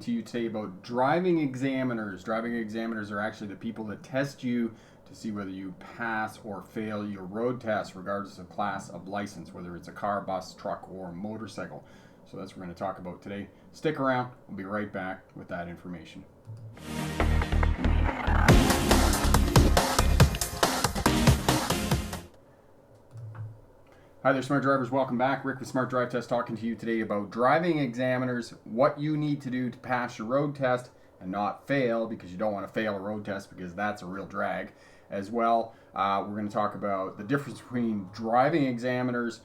To you today about driving examiners. Driving examiners are actually the people that test you to see whether you pass or fail your road test, regardless of class of license, whether it's a car, bus, truck, or motorcycle. So that's what we're going to talk about today. Stick around. We'll be right back with that information. Hi there, smart drivers. Welcome back. Rick with Smart Drive Test talking to you today about driving examiners, what you need to do to pass your road test and not fail, because you don't want to fail a road test because that's a real drag. As well, we're going to talk about the difference between driving examiners,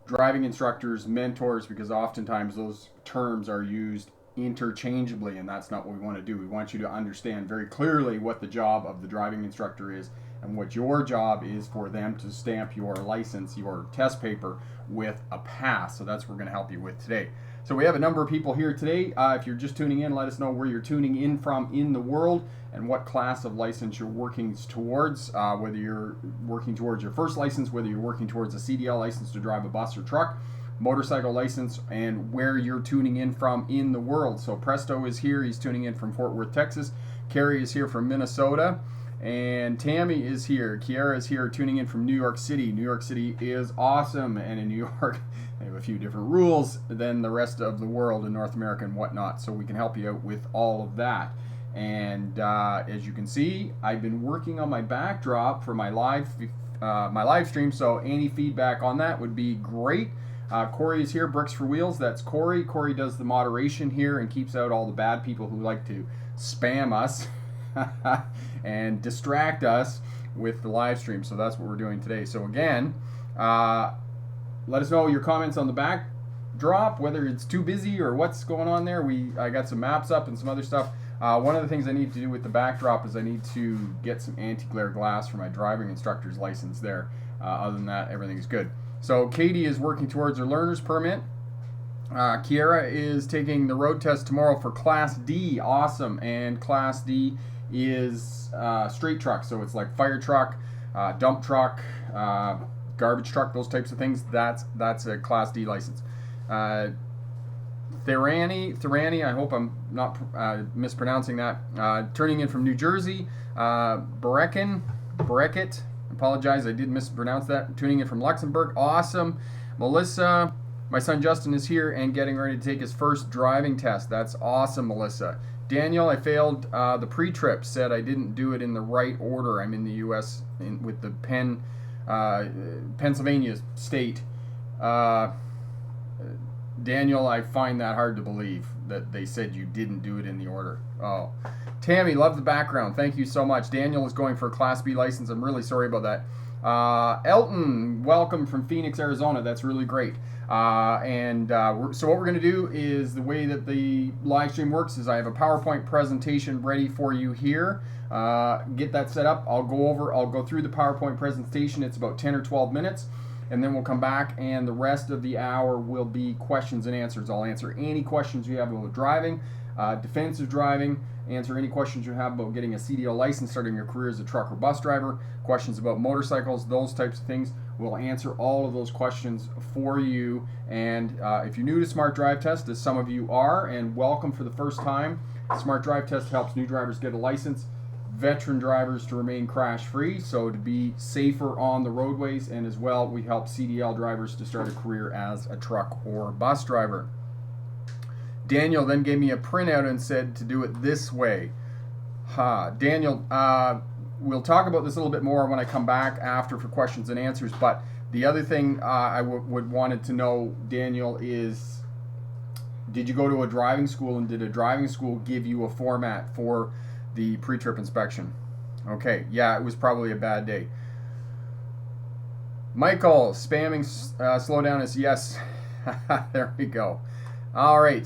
driving instructors, mentors, because oftentimes those terms are used interchangeably, and that's not what we want to do. We want you to understand very clearly what the job of the driving instructor is and what your job is for them to stamp your license, your test paper, with a pass. So that's what we're going to help you with today. So we have a number of people here today. If you're just tuning in, let us know where you're tuning in from in the world and what class of license you're working towards, whether you're working towards your first license, whether you're working towards a CDL license to drive a bus or truck, motorcycle license, and where you're tuning in from in the world. So Presto is here. He's tuning in from Fort Worth, Texas. Carrie is here from Minnesota. And Tammy is here. Kiara is here tuning in from New York City. New York City is awesome. And in New York, they have a few different rules than the rest of the world in North America and whatnot. So we can help you out with all of that. And as you can see, I've been working on my backdrop for my live stream. So any feedback on that would be great. Corey is here, Bricks for Wheels. That's Corey. Corey does the moderation here and keeps out all the bad people who like to spam us and distract us with the live stream. So that's what we're doing today. So again, let us know your comments on the backdrop, whether it's too busy or what's going on there. I got some maps up and some other stuff. One of the things I need to do with the backdrop is I need to get some anti-glare glass for my driving instructor's license there. Other than that, everything's good. So Katie is working towards her learner's permit. Kiara is taking the road test tomorrow for Class D. Awesome. And Class D is straight truck. So it's like fire truck, dump truck, garbage truck, those types of things. That's a Class D license. Thirani, I hope I'm not mispronouncing that. Turning in from New Jersey. Berekit, apologize, I did mispronounce that. Tuning in from Luxembourg. Awesome. Melissa, my son Justin is here and getting ready to take his first driving test. That's awesome, Melissa. Daniel, I failed the pre-trip. Said I didn't do it in the right order. I'm in the U.S. with the Pennsylvania state. Daniel, I find that hard to believe that they said you didn't do it in the order. Oh, Tammy, love the background. Thank you so much. Daniel is going for a Class B license. I'm really sorry about that. Elton, welcome from Phoenix, Arizona. That's really great. So what we're going to do is, the way that the live stream works is I have a PowerPoint presentation ready for you here. Get that set up. I'll go through the PowerPoint presentation. It's about 10 or 12 minutes. And then we'll come back, and the rest of the hour will be questions and answers. I'll answer any questions you have about driving, defensive driving, answer any questions you have about getting a CDL license, starting your career as a truck or bus driver, questions about motorcycles, those types of things. We'll answer all of those questions for you. And if you're new to Smart Drive Test, as some of you are, and welcome for the first time, Smart Drive Test helps new drivers get a license, veteran drivers to remain crash-free, so to be safer on the roadways, and as well, we help CDL drivers to start a career as a truck or bus driver. Daniel then gave me a printout and said to do it this way. Daniel, we'll talk about this a little bit more when I come back after for questions and answers, but the other thing I would wanted to know, Daniel, is did you go to a driving school, and did a driving school give you a format for the pre-trip inspection? Okay, yeah, it was probably a bad day. Michael, spamming slow down is yes. There we go. All right,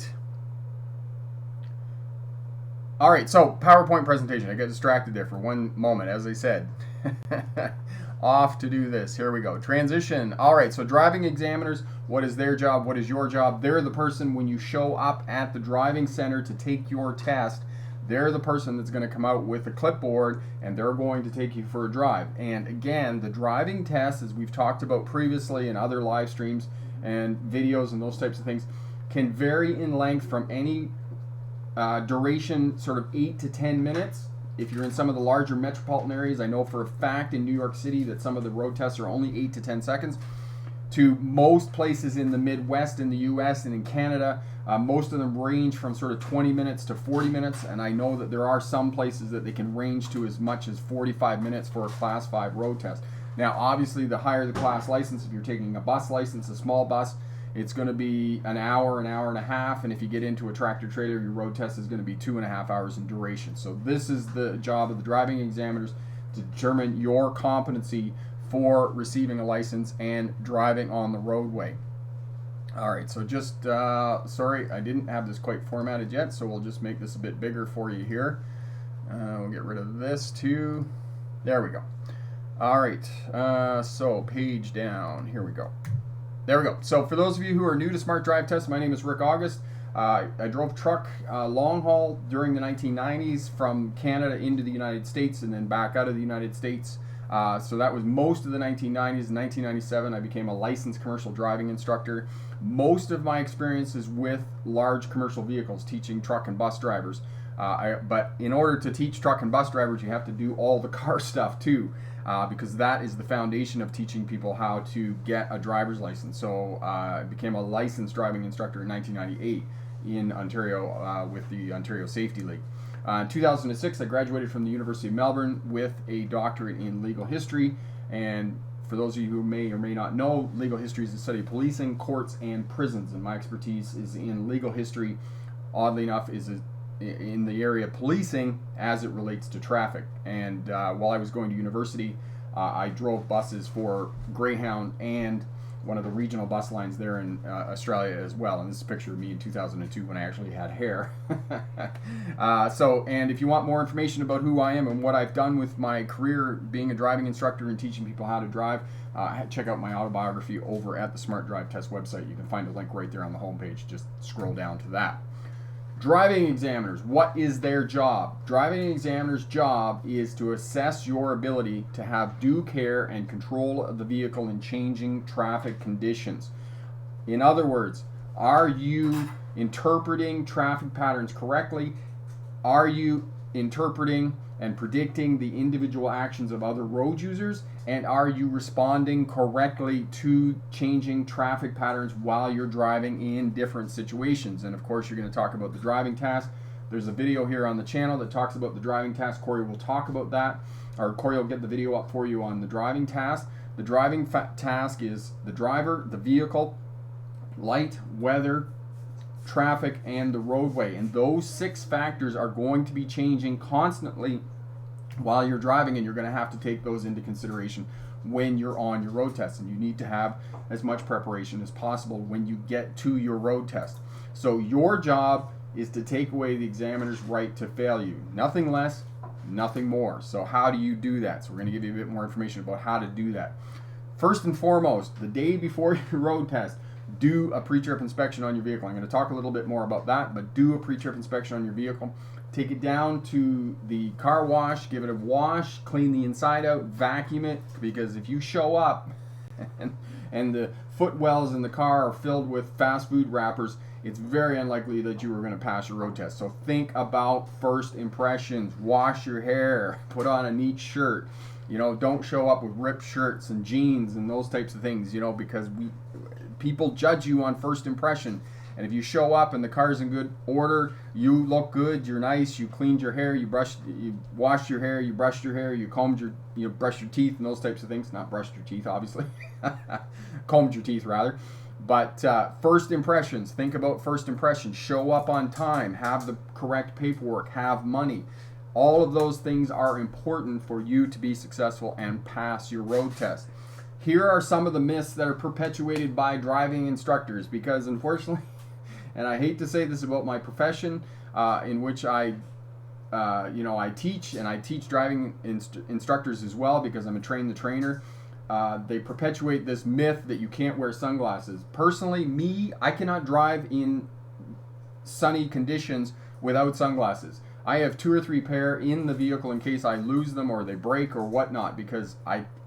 so PowerPoint presentation. I got distracted there for one moment, as I said. Off to do this. Here we go. Transition. All right, so driving examiners, what is their job? What is your job? They're the person when you show up at the driving center to take your test. They're the person that's going to come out with a clipboard, and they're going to take you for a drive. And again, the driving test, as we've talked about previously in other live streams and videos and those types of things, can vary in length from Duration sort of 8 to 10 minutes. If you're in some of the larger metropolitan areas, I know for a fact in New York City that some of the road tests are only 8 to 10 seconds. To most places in the Midwest in the US and in Canada, most of them range from sort of 20 minutes to 40 minutes, and I know that there are some places that they can range to as much as 45 minutes for a Class 5 road test. Now, obviously, the higher the class license, if you're taking a bus license, a small bus, it's going to be an hour and a half, and if you get into a tractor trailer, your road test is going to be 2.5 hours in duration. So this is the job of the driving examiners, to determine your competency for receiving a license and driving on the roadway. All right, so just, sorry, I didn't have this quite formatted yet, so we'll just make this a bit bigger for you here. We'll get rid of this too. There we go. All right, so page down, here we go. There we go. So for those of you who are new to Smart Drive Test, my name is Rick August. I drove truck long haul during the 1990s from Canada into the United States and then back out of the United States. So that was most of the 1990s. In 1997, I became a licensed commercial driving instructor. Most of my experience is with large commercial vehicles, teaching truck and bus drivers. But in order to teach truck and bus drivers, you have to do all the car stuff too, because that is the foundation of teaching people how to get a driver's license. So I became a licensed driving instructor in 1998 in Ontario with the Ontario Safety League. In 2006, I graduated from the University of Melbourne with a doctorate in legal history. And for those of you who may or may not know, legal history is the study of policing, courts, and prisons. And my expertise is in legal history, oddly enough, is in the area of policing as it relates to traffic. And while I was going to university, I drove buses for Greyhound and one of the regional bus lines there in Australia as well. And this is a picture of me in 2002 when I actually had hair. And if you want more information about who I am and what I've done with my career being a driving instructor and teaching people how to drive, check out my autobiography over at the Smart Drive Test website. You can find a link right there on the homepage. Just scroll down to that. Driving examiners, what is their job? Driving examiners' job is to assess your ability to have due care and control of the vehicle in changing traffic conditions. In other words, are you interpreting traffic patterns correctly? Are you interpreting and predicting the individual actions of other road users? And are you responding correctly to changing traffic patterns while you're driving in different situations? And of course, you're going to talk about the driving task. There's a video here on the channel that talks about the driving task. Corey will talk about that, or Corey will get the video up for you on the driving task. The driving task is the driver, the vehicle, light, weather, traffic, and the roadway. And those 6 factors are going to be changing constantly while you're driving, and you're going to have to take those into consideration when you're on your road test. And you need to have as much preparation as possible when you get to your road test. So your job is to take away the examiner's right to fail you. Nothing less, nothing more. So how do you do that? So we're going to give you a bit more information about how to do that. First and foremost, the day before your road test, do a pre-trip inspection on your vehicle. I'm going to talk a little bit more about that, but do a pre-trip inspection on your vehicle. Take it down to the car wash, give it a wash, clean the inside out, vacuum it, because if you show up and the footwells in the car are filled with fast food wrappers, it's very unlikely that you are going to pass your road test. So think about first impressions. Wash your hair, put on a neat shirt. Don't show up with ripped shirts and jeans and those types of things, because people judge you on first impression. And if you show up and the car's in good order, you look good, you're nice, you cleaned your hair, you washed your hair, you brushed your hair, you combed you brushed your teeth and those types of things. Not brushed your teeth, obviously. Combed your teeth, rather. But first impressions, think about first impressions. Show up on time, have the correct paperwork, have money. All of those things are important for you to be successful and pass your road test. Here are some of the myths that are perpetuated by driving instructors, because unfortunately, and I hate to say this about my profession, in which I teach, and I teach driving instructors as well because I'm a train-the-trainer. They perpetuate this myth that you can't wear sunglasses. Personally, I cannot drive in sunny conditions without sunglasses. I have 2 or 3 pair in the vehicle in case I lose them or they break or whatnot, because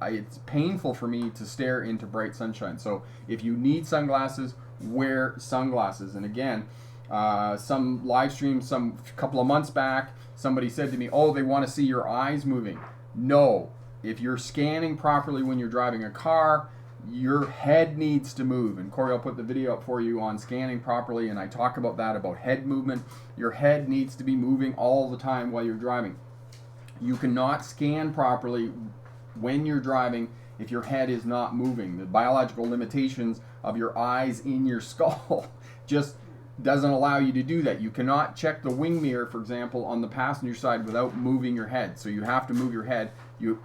it's painful for me to stare into bright sunshine. So if you need sunglasses, wear sunglasses. And again, some live stream some couple of months back, somebody said to me, oh, they want to see your eyes moving. No. If you're scanning properly when you're driving a car, your head needs to move. And Corey, I'll put the video up for you on scanning properly, and I talk about that, about head movement. Your head needs to be moving all the time while you're driving. You cannot scan properly when you're driving if your head is not moving. The biological limitations of your eyes in your skull just doesn't allow you to do that. You cannot check the wing mirror, for example, on the passenger side without moving your head. So you have to move your head.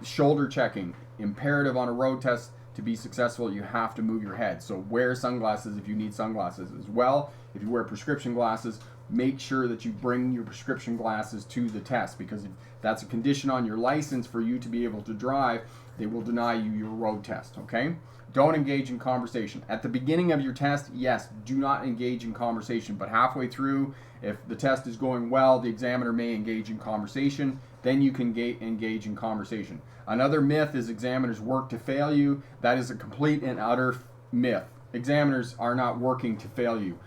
Shoulder checking, imperative on a road test. To be successful, you have to move your head. So wear sunglasses if you need sunglasses as well. If you wear prescription glasses, make sure that you bring your prescription glasses to the test, because if that's a condition on your license for you to be able to drive, they will deny you your road test, okay? Don't engage in conversation. At the beginning of your test, yes, do not engage in conversation, but halfway through, if the test is going well, the examiner may engage in conversation, then you can engage in conversation. Another myth is examiners work to fail you. That is a complete and utter myth. Examiners are not working to fail you.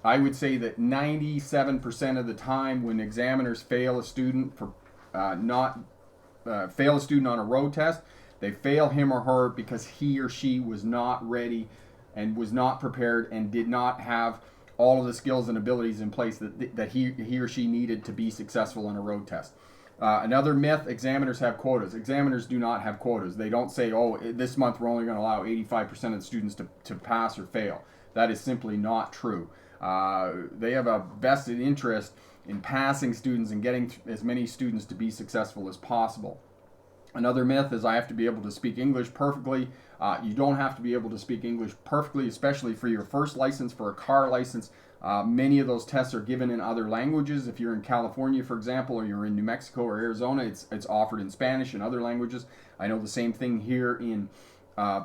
I would say that 97% of the time when examiners fail a student for fail a student on a road test, they fail him or her because he or she was not ready and was not prepared and did not have all of the skills and abilities in place that he or she needed to be successful on a road test. Another myth, examiners have quotas. Examiners do not have quotas. They don't say, oh, this month we're only going to allow 85% of the students to pass or fail. That is simply not true. They have a vested interest in passing students and getting as many students to be successful as possible. Another myth is I have to be able to speak English perfectly. You don't have to be able to speak English perfectly, especially for your first license, for a car license. Many of those tests are given in other languages. If you're in California, for example, or you're in New Mexico or Arizona, it's offered in Spanish and other languages. I know the same thing here in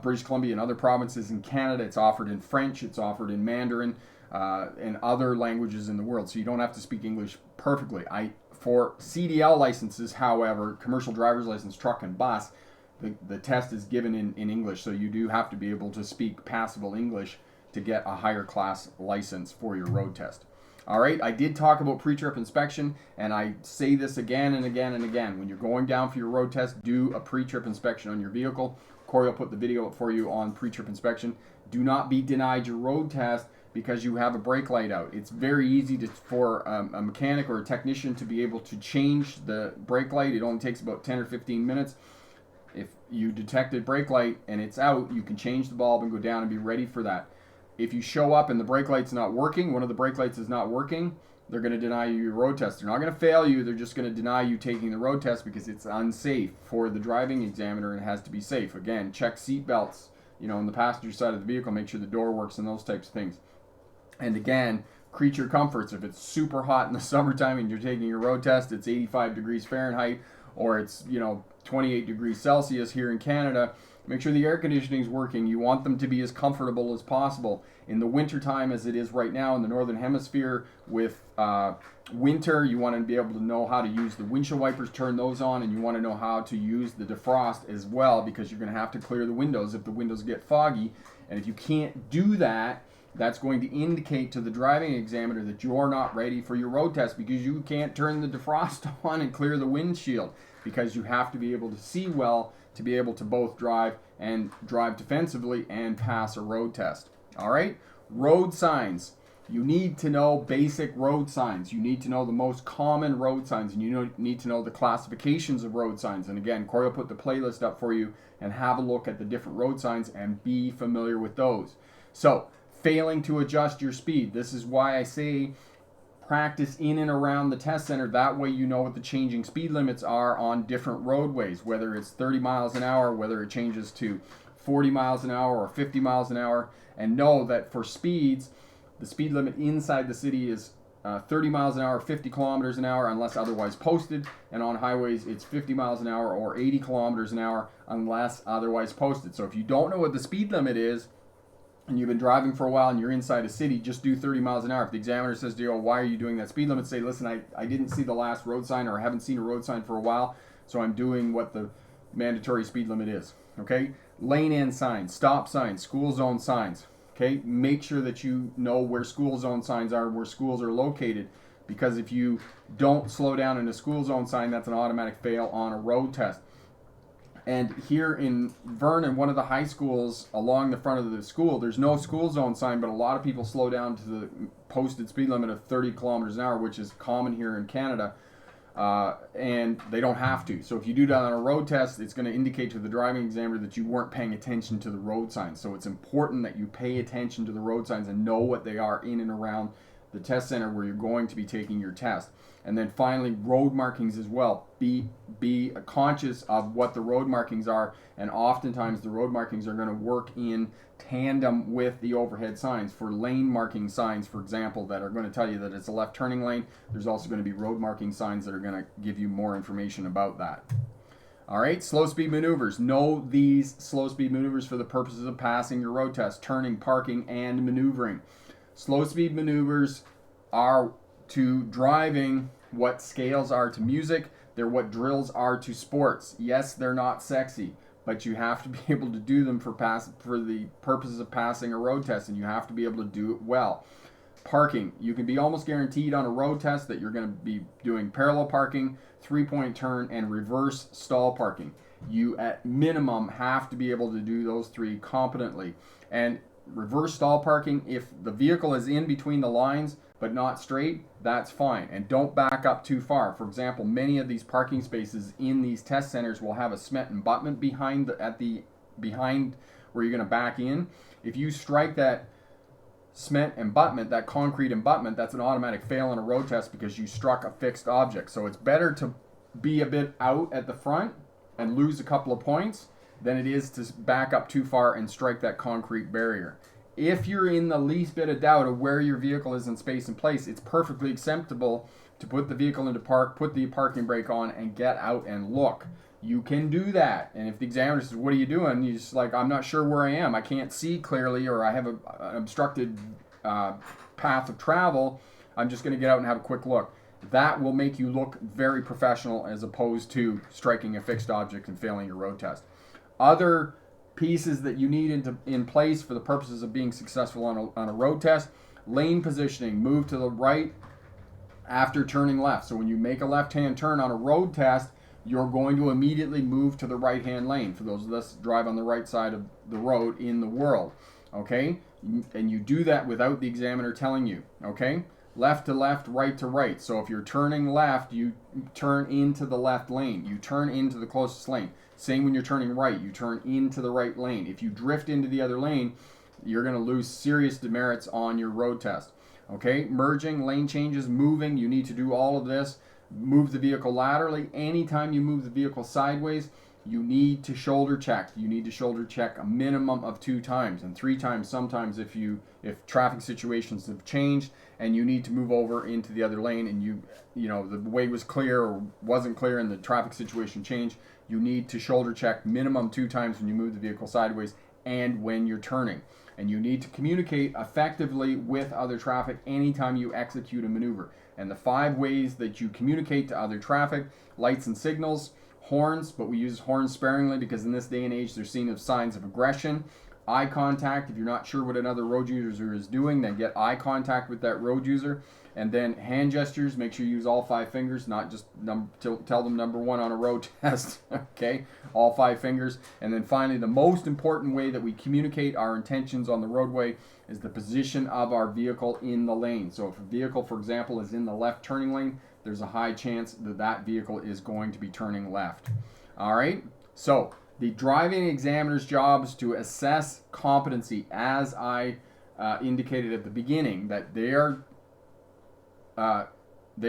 British Columbia and other provinces in Canada. It's offered in French, it's offered in Mandarin, and other languages in the world. So you don't have to speak English perfectly. For CDL licenses, however, commercial driver's license, truck and bus, the test is given in English. So you do have to be able to speak passable English to get a higher class license for your road test. All right, I did talk about pre-trip inspection, and I say this again and again and again. When you're going down for your road test, do a pre-trip inspection on your vehicle. Corey will put the video up for you on pre-trip inspection. Do not be denied your road test because you have a brake light out. It's very easy for a mechanic or a technician to be able to change the brake light. It only takes about 10 or 15 minutes. If you detect a brake light and it's out, you can change the bulb and go down and be ready for that. If you show up and the brake light's not working, one of the brake lights is not working, they're going to deny you your road test. They're not going to fail you, they're just going to deny you taking the road test because it's unsafe for the driving examiner and it has to be safe. Again, check seat belts, on the passenger side of the vehicle, make sure the door works and those types of things. And again, creature comforts. If it's super hot in the summertime and you're taking your road test, it's 85 degrees Fahrenheit or it's 28 degrees Celsius here in Canada, make sure the air conditioning is working. You want them to be as comfortable as possible. In the wintertime, as it is right now in the northern hemisphere with winter, you want to be able to know how to use the windshield wipers, turn those on, and you want to know how to use the defrost as well, because you're going to have to clear the windows if the windows get foggy. And if you can't do that, that's going to indicate to the driving examiner that you're not ready for your road test, because you can't turn the defrost on and clear the windshield, because you have to be able to see well to be able to both drive defensively and pass a road test. All right, road signs. You need to know basic road signs. You need to know the most common road signs, and you need to know the classifications of road signs. And again, Corey will put the playlist up for you and have a look at the different road signs and be familiar with those. So, failing to adjust your speed. This is why I say practice in and around the test center. That way you know what the changing speed limits are on different roadways, whether it's 30 miles an hour, whether it changes to 40 miles an hour or 50 miles an hour, and know that for speeds, the speed limit inside the city is 30 miles an hour, 50 kilometers an hour unless otherwise posted, and on highways it's 50 miles an hour or 80 kilometers an hour unless otherwise posted. So if you don't know what the speed limit is, and you've been driving for a while and you're inside a city, just do 30 miles an hour. If the examiner says to you, why are you doing that speed limit? Say, listen, I didn't see the last road sign, or I haven't seen a road sign for a while, so I'm doing what the mandatory speed limit is. Okay? Lane end signs, stop signs, school zone signs. Okay, make sure that you know where school zone signs are, where schools are located, because if you don't slow down in a school zone sign, that's an automatic fail on a road test. And here in Vernon, one of the high schools along the front of the school, there's no school zone sign, but a lot of people slow down to the posted speed limit of 30 kilometers an hour, which is common here in Canada. And they don't have to. So if you do that on a road test, it's going to indicate to the driving examiner that you weren't paying attention to the road signs. So it's important that you pay attention to the road signs and know what they are in and around the test center where you're going to be taking your test. And then finally, road markings as well. Be conscious of what the road markings are, and oftentimes the road markings are going to work in tandem with the overhead signs. For lane marking signs, for example, that are going to tell you that it's a left turning lane, there's also going to be road marking signs that are going to give you more information about that. All right, slow speed maneuvers. Know these slow speed maneuvers for the purposes of passing your road test: turning, parking, and maneuvering. Slow speed maneuvers are to driving what scales are to music. They're what drills are to sports. Yes, they're not sexy, but you have to be able to do them for the purposes of passing a road test, and you have to be able to do it well. Parking. You can be almost guaranteed on a road test that you're going to be doing parallel parking, three-point turn, and reverse stall parking. You, at minimum, have to be able to do those three competently. And reverse stall parking, if the vehicle is in between the lines but not straight, that's fine. And don't back up too far. For example, many of these parking spaces in these test centers will have a cement abutment behind where you're going to back in. If you strike that cement abutment, that concrete abutment, that's an automatic fail on a road test because you struck a fixed object. So it's better to be a bit out at the front and lose a couple of points than it is to back up too far and strike that concrete barrier. If you're in the least bit of doubt of where your vehicle is in space and place, it's perfectly acceptable to put the vehicle into park, put the parking brake on, and get out and look. You can do that. And if the examiner says, "What are you doing?" You're just like, "I'm not sure where I am. I can't see clearly, or I have an obstructed path of travel. I'm just going to get out and have a quick look." That will make you look very professional as opposed to striking a fixed object and failing your road test. Other pieces that you need in place for the purposes of being successful on a road test: lane positioning. Move to the right after turning left. So when you make a left-hand turn on a road test, you're going to immediately move to the right-hand lane, for those of us that drive on the right side of the road in the world. Okay? And you do that without the examiner telling you. Okay? Left to left, right to right. So if you're turning left, you turn into the left lane. You turn into the closest lane. Same when you're turning right, you turn into the right lane. If you drift into the other lane, you're going to lose serious demerits on your road test. Okay, merging, lane changes, moving, you need to do all of this. Move the vehicle laterally. Anytime you move the vehicle sideways, you need to shoulder check. You need to shoulder check a minimum of 2 times, and 3 times sometimes if traffic situations have changed and you need to move over into the other lane, and you know the way was clear or wasn't clear and the traffic situation changed. You need to shoulder check minimum 2 times when you move the vehicle sideways and when you're turning. And you need to communicate effectively with other traffic anytime you execute a maneuver. And the 5 ways that you communicate to other traffic: lights and signals, horns, but we use horns sparingly because in this day and age they're seen as signs of aggression. Eye contact. If you're not sure what another road user is doing, then get eye contact with that road user. And then hand gestures. Make sure you use all 5 fingers, not just tell them number 1 on a road test. Okay, all 5 fingers. And then finally, the most important way that we communicate our intentions on the roadway is the position of our vehicle in the lane. So if a vehicle, for example, is in the left turning lane, there's a high chance that that vehicle is going to be turning left. All right, so the driving examiner's job is to assess competency, as I indicated at the beginning, that they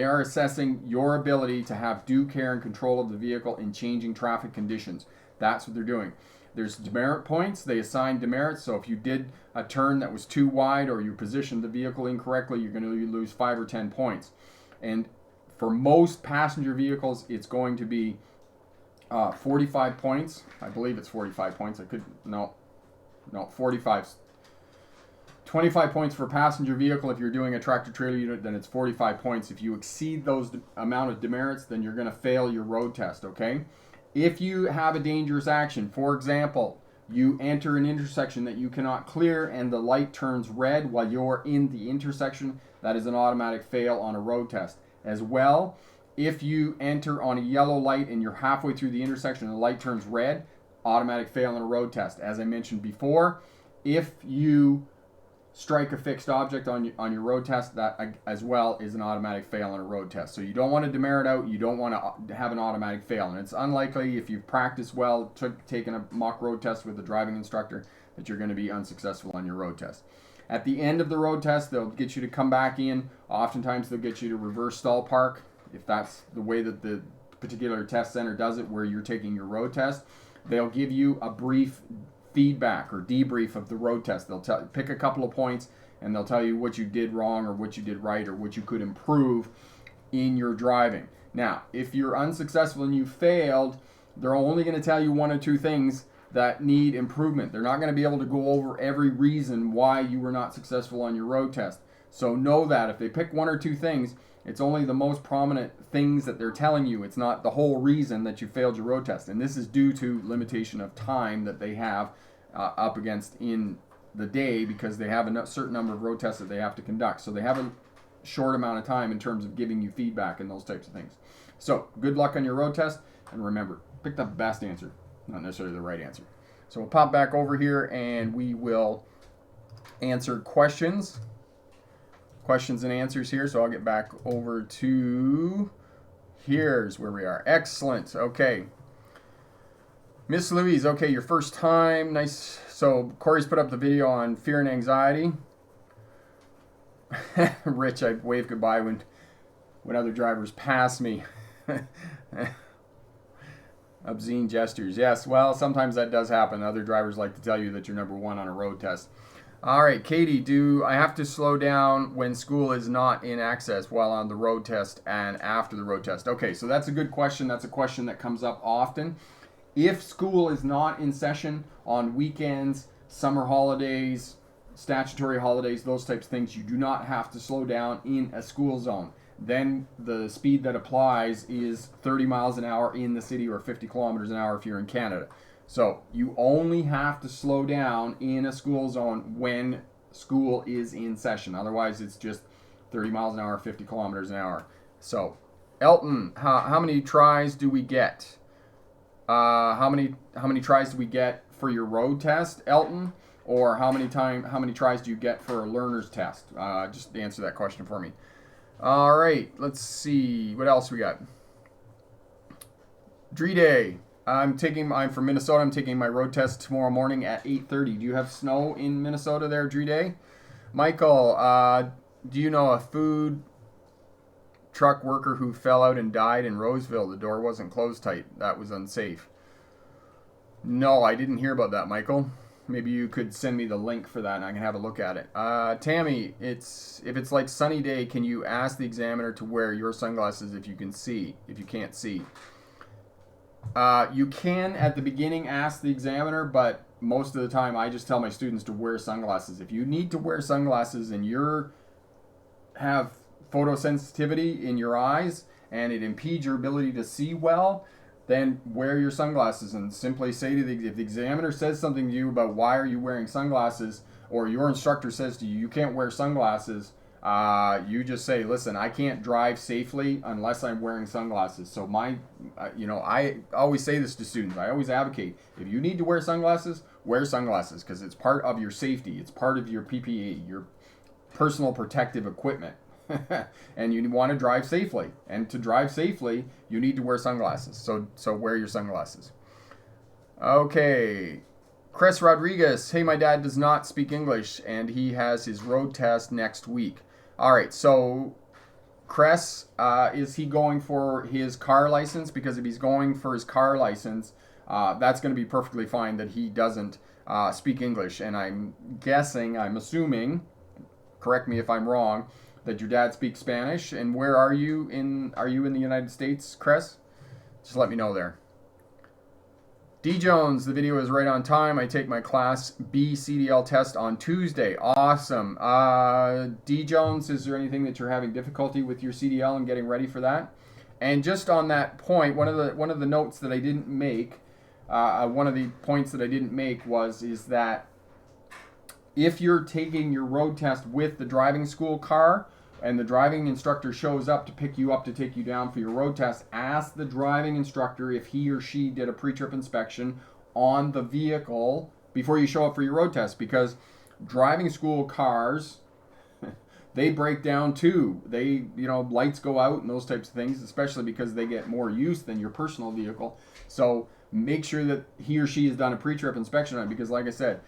are assessing your ability to have due care and control of the vehicle in changing traffic conditions. That's what they're doing. There's demerit points. They assign demerits. So if you did a turn that was too wide or you positioned the vehicle incorrectly, you're going to lose 5 or 10 points. And for most passenger vehicles, it's going to be 45 points. I believe it's 45 points. 45. 25 points for a passenger vehicle. If you're doing a tractor trailer unit, then it's 45 points. If you exceed those amount of demerits, then you're going to fail your road test, okay? If you have a dangerous action, for example, you enter an intersection that you cannot clear and the light turns red while you're in the intersection, that is an automatic fail on a road test. As well, if you enter on a yellow light and you're halfway through the intersection and the light turns red, automatic fail on a road test. As I mentioned before, if you strike a fixed object on your road test, that as well is an automatic fail on a road test. So you don't want to demerit out, you don't want to have an automatic fail. And it's unlikely, if you've practiced well, taken a mock road test with a driving instructor, that you're going to be unsuccessful on your road test. At the end of the road test, they'll get you to come back in. Oftentimes they'll get you to reverse stall park, if that's the way that the particular test center does it, where you're taking your road test. They'll give you a brief feedback or debrief of the road test. They'll pick a couple of points and they'll tell you what you did wrong or what you did right or what you could improve in your driving. Now, if you're unsuccessful and you failed, they're only going to tell you one or two things that need improvement. They're not going to be able to go over every reason why you were not successful on your road test. So know that if they pick one or two things, it's only the most prominent things that they're telling you. It's not the whole reason that you failed your road test. And this is due to limitation of time that they have up against in the day, because they have a certain number of road tests that they have to conduct. So they have a short amount of time in terms of giving you feedback and those types of things. So good luck on your road test. And remember, pick the best answer, not necessarily the right answer. So we'll pop back over here and we will answer questions and answers here. So I'll get back over to, here's where we are. Excellent. Okay. Miss Louise, okay, your first time. Nice. So Corey's put up the video on fear and anxiety. Rich, I wave goodbye when other drivers pass me. Obscene gestures. Yes, well, sometimes that does happen. Other drivers like to tell you that you're number one on a road test. All right, Katie, do I have to slow down when school is not in access while on the road test and after the road test? Okay, so that's a good question. That's a question that comes up often. If school is not in session on weekends, summer holidays, statutory holidays, those types of things, you do not have to slow down in a school zone. Then the speed that applies is 30 miles an hour in the city or 50 kilometers an hour if you're in Canada. So you only have to slow down in a school zone when school is in session. Otherwise, it's just 30 miles an hour, 50 kilometers an hour. So, Elton, how many tries do we get? How many tries do we get for your road test, Elton? Or how many tries do you get for a learner's test? Just answer that question for me. All right, let's see what else we got. Dree I'm from Minnesota. I'm taking my road test tomorrow morning at 8:30. Do you have snow in Minnesota there, Dree? Michael, do you know a food truck worker who fell out and died in Roseville? The door wasn't closed tight. That was unsafe. No, I didn't hear about that, Michael. Maybe you could send me the link for that and I can have a look at it. Tammy, if it's like sunny day, can you ask the examiner to wear your sunglasses if you can't see? You can at the beginning ask the examiner, but most of the time I just tell my students to wear sunglasses. If you need to wear sunglasses and you have photosensitivity in your eyes and it impedes your ability to see well, then wear your sunglasses and simply say to if the examiner says something to you about why are you wearing sunglasses, or your instructor says to you, you can't wear sunglasses, you just say, listen, I can't drive safely unless I'm wearing sunglasses. So I always say this to students. I always advocate, if you need to wear sunglasses because it's part of your safety. It's part of your PPE, your personal protective equipment. And you want to drive safely. And to drive safely, you need to wear sunglasses. So wear your sunglasses. Okay. Chris Rodriguez. Hey, my dad does not speak English and he has his road test next week. All right. So Chris, is he going for his car license? Because if he's going for his car license, that's going to be perfectly fine that he doesn't speak English. And I'm assuming, correct me if I'm wrong, that your dad speaks Spanish. And where are you in the United States, Chris? Just let me know there. D Jones, the video is right on time. I take my Class B CDL test on Tuesday. Awesome. D Jones, is there anything that you're having difficulty with your CDL and getting ready for that? And just on that point, one of the notes that I didn't make, one of the points that I didn't make is that if you're taking your road test with the driving school car and the driving instructor shows up to pick you up to take you down for your road test, ask the driving instructor if he or she did a pre-trip inspection on the vehicle before you show up for your road test, because driving school cars, they break down too. They, lights go out and those types of things, especially because they get more use than your personal vehicle. So make sure that he or she has done a pre-trip inspection on it, because like I said,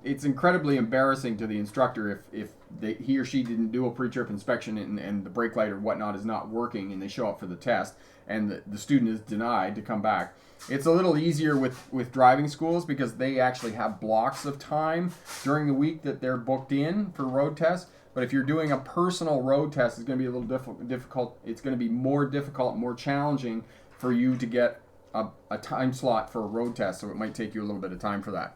it's incredibly embarrassing to the instructor if he or she didn't do a pre-trip inspection and the brake light or whatnot is not working and they show up for the test and the student is denied to come back. It's a little easier with driving schools because they actually have blocks of time during the week that they're booked in for road tests. But if you're doing a personal road test, it's going to be a little difficult. It's going to be more difficult, more challenging for you to get a time slot for a road test. So it might take you a little bit of time for that.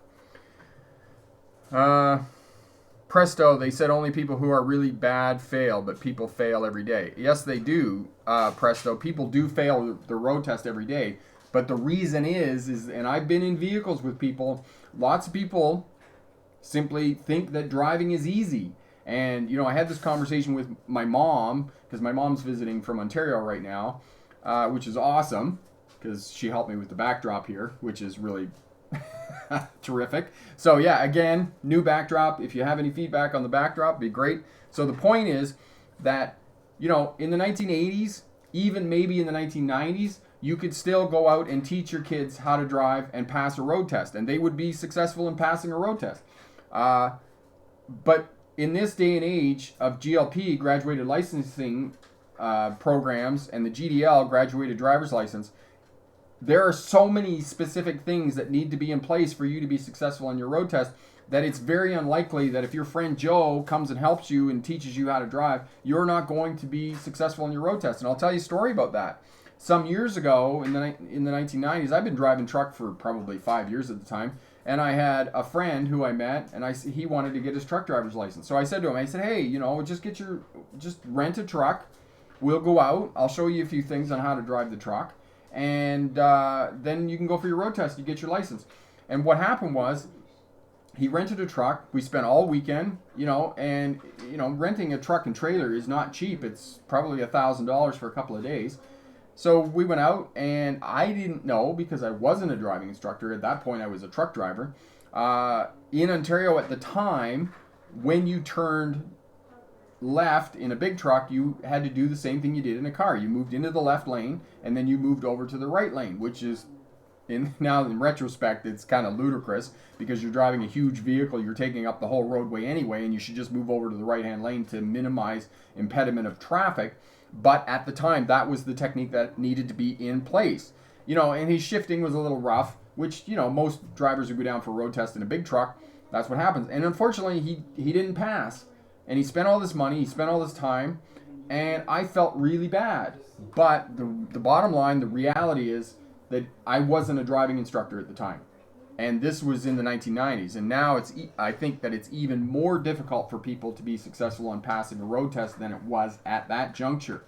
Presto, they said only people who are really bad fail, but people fail every day. Yes, they do, Presto. People do fail the road test every day. But the reason is, and I've been in vehicles with people, lots of people simply think that driving is easy. And, I had this conversation with my mom, because my mom's visiting from Ontario right now, which is awesome, because she helped me with the backdrop here, which is really terrific. So yeah, again, new backdrop. If you have any feedback on the backdrop, it'd be great. So the point is that, in the 1980s, even maybe in the 1990s, you could still go out and teach your kids how to drive and pass a road test, and they would be successful in passing a road test. But in this day and age of GLP, graduated licensing programs, and the GDL, graduated driver's license, there are so many specific things that need to be in place for you to be successful on your road test that it's very unlikely that if your friend Joe comes and helps you and teaches you how to drive, you're not going to be successful on your road test. And I'll tell you a story about that. Some years ago, in the 1990s, I've been driving truck for probably 5 years at the time, and I had a friend who I met, and he wanted to get his truck driver's license. So I said to him, hey, just rent a truck. We'll go out. I'll show you a few things on how to drive the truck. And then you can go for your road test. You get your license. And what happened was, he rented a truck. We spent all weekend, and renting a truck and trailer is not cheap. It's probably $1,000 for a couple of days. So we went out, and I didn't know, because I wasn't a driving instructor at that point. I was a truck driver. In Ontario at the time, when you turned left in a big truck, you had to do the same thing you did in a car. You moved into the left lane, and then you moved over to the right lane, which is, now in retrospect, it's kind of ludicrous, because you're driving a huge vehicle, you're taking up the whole roadway anyway, and you should just move over to the right-hand lane to minimize impediment of traffic. But at the time, that was the technique that needed to be in place. And his shifting was a little rough, which, most drivers who go down for a road test in a big truck, that's what happens. And unfortunately, he didn't pass. And he spent all this money, he spent all this time, and I felt really bad. But the bottom line, the reality is that I wasn't a driving instructor at the time. And this was in the 1990s. And now I think that it's even more difficult for people to be successful on passing a road test than it was at that juncture.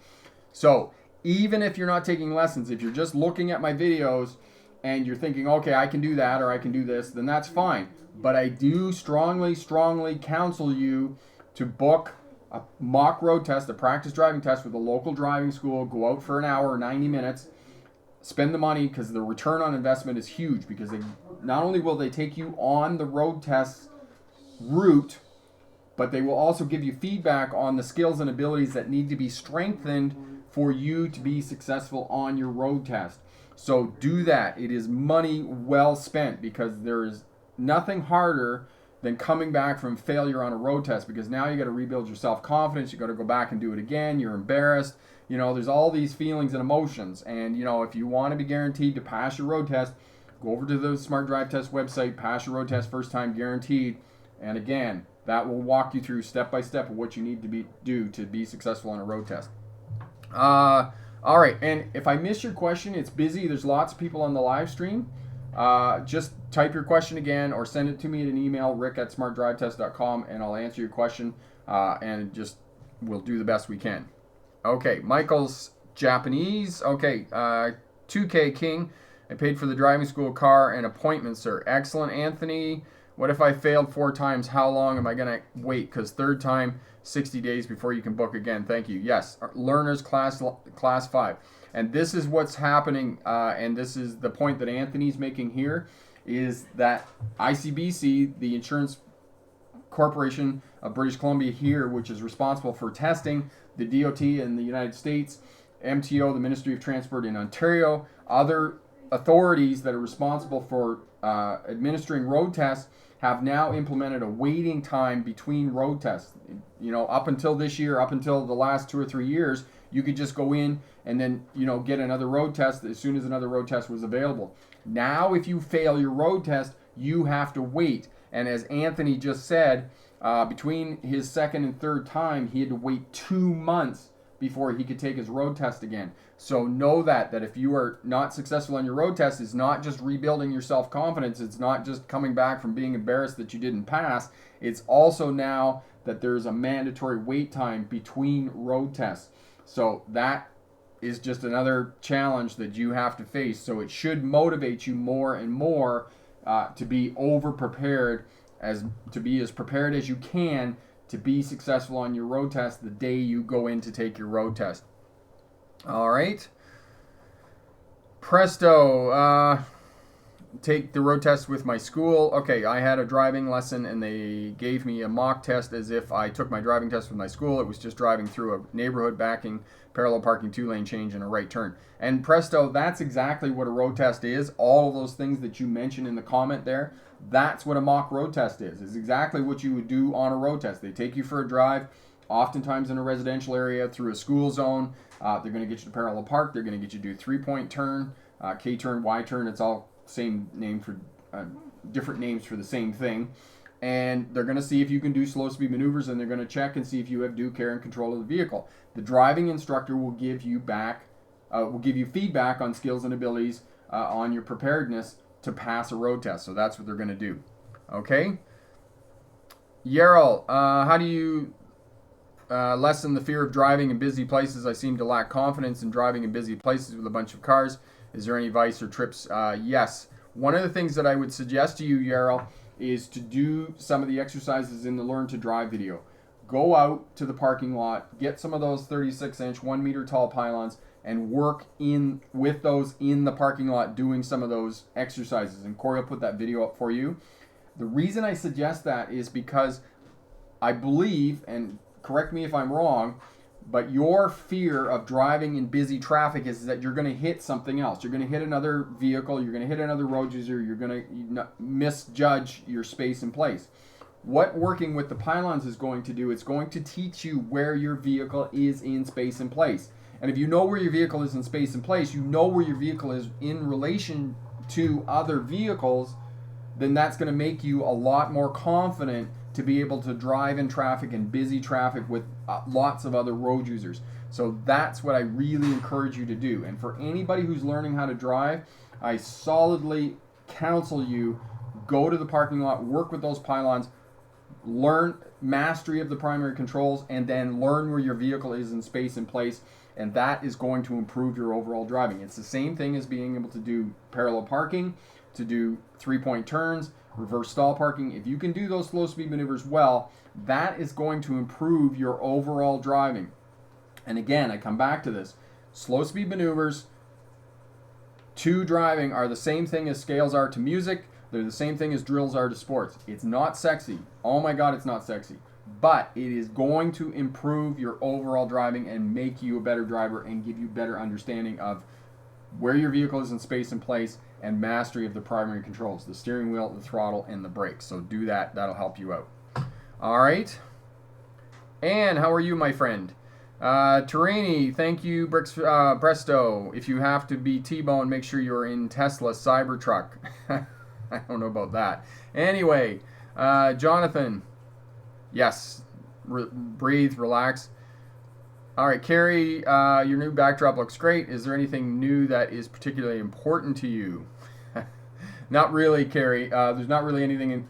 So even if you're not taking lessons, if you're just looking at my videos and you're thinking, okay, I can do that or I can do this, then that's fine. But I do strongly, strongly counsel you to book a mock road test, a practice driving test with a local driving school. Go out for an hour or 90 minutes. Spend the money, because the return on investment is huge, because not only will they take you on the road test route, but they will also give you feedback on the skills and abilities that need to be strengthened for you to be successful on your road test. So do that. It is money well spent, because there is nothing harder than coming back from failure on a road test, because now you got to rebuild your self-confidence. You got to go back and do it again. You're embarrassed. There's all these feelings and emotions. And, if you want to be guaranteed to pass your road test, go over to the Smart Drive Test website, pass your road test first time guaranteed. And again, that will walk you through step by step of what you need to do to be successful on a road test. All right. And if I miss your question, it's busy. There's lots of people on the live stream. Just type your question again or send it to me in an email, rick@smartdrivetest.com, and I'll answer your question, and we'll do the best we can. Okay, Michael's Japanese. Okay, 2K King. I paid for the driving school car and appointment, sir. Excellent, Anthony. What if I failed 4 times? How long am I going to wait? Because third time, 60 days before you can book again. Thank you. Yes, learners class 5. And this is what's happening, and this is the point that Anthony's making here, is that ICBC, the Insurance Corporation of British Columbia here, which is responsible for testing, the DOT in the United States, MTO, the Ministry of Transport in Ontario, other authorities that are responsible for administering road tests have now implemented a waiting time between road tests. Up until this year, up until the last 2 or 3 years, you could just go in and then, get another road test as soon as another road test was available. Now, if you fail your road test, you have to wait. And as Anthony just said, between his second and third time, he had to wait 2 months before he could take his road test again. So know that if you are not successful on your road test, it's not just rebuilding your self-confidence. It's not just coming back from being embarrassed that you didn't pass. It's also now that there's a mandatory wait time between road tests. So that is just another challenge that you have to face. So it should motivate you more and more to be over-prepared, to be as prepared as you can to be successful on your road test the day you go in to take your road test. All right. Presto. Take the road test with my school. Okay, I had a driving lesson and they gave me a mock test as if I took my driving test with my school. It was just driving through a neighborhood, backing, parallel parking, 2-lane change, and a right turn. And presto, that's exactly what a road test is. All of those things that you mentioned in the comment there, that's what a mock road test is. It's exactly what you would do on a road test. They take you for a drive, oftentimes in a residential area, through a school zone. They're going to get you to parallel park. They're going to get you to do 3-point turn, K turn, Y turn. It's all same name for different names for the same thing. And they're going to see if you can do slow speed maneuvers, and they're going to check and see if you have due care and control of the vehicle. The driving instructor will give you feedback on skills and abilities on your preparedness to pass a road test. So that's what they're going to do. Okay. Yarrell, how do you lessen the fear of driving in busy places? I seem to lack confidence in driving in busy places with a bunch of cars. Is there any advice or trips? Yes. One of the things that I would suggest to you, Yarrell, is to do some of the exercises in the Learn to Drive video. Go out to the parking lot, get some of those 36-inch, 1 meter tall pylons, and work with those in the parking lot doing some of those exercises. And Corey will put that video up for you. The reason I suggest that is because I believe, and correct me if I'm wrong, but your fear of driving in busy traffic is that you're going to hit something else. You're going to hit another vehicle. You're going to hit another road user. You're going to misjudge your space and place. What working with the pylons is going to do, it's going to teach you where your vehicle is in space and place. And if you know where your vehicle is in space and place, you know where your vehicle is in relation to other vehicles, then that's going to make you a lot more confident to be able to drive in traffic and busy traffic with lots of other road users. So that's what I really encourage you to do. And for anybody who's learning how to drive, I solidly counsel you, go to the parking lot, work with those pylons, learn mastery of the primary controls, and then learn where your vehicle is in space and place. And that is going to improve your overall driving. It's the same thing as being able to do parallel parking, to do 3-point turns, reverse stall parking. If you can do those slow speed maneuvers well, that is going to improve your overall driving. And again, I come back to this. Slow speed maneuvers to driving are the same thing as scales are to music. They're the same thing as drills are to sports. It's not sexy. Oh my God, it's not sexy. But it is going to improve your overall driving and make you a better driver and give you better understanding of where your vehicle is in space and place, and mastery of the primary controls, the steering wheel, the throttle, and the brakes. So do that. That'll help you out. All right. And how are you, my friend? Terraini, thank you, Presto. If you have to be T-Bone, make sure you're in Tesla Cybertruck. I don't know about that. Anyway, Jonathan, yes, breathe, relax. All right, Carrie, your new backdrop looks great. Is there anything new that is particularly important to you? Not really, Carrie. There's not really anything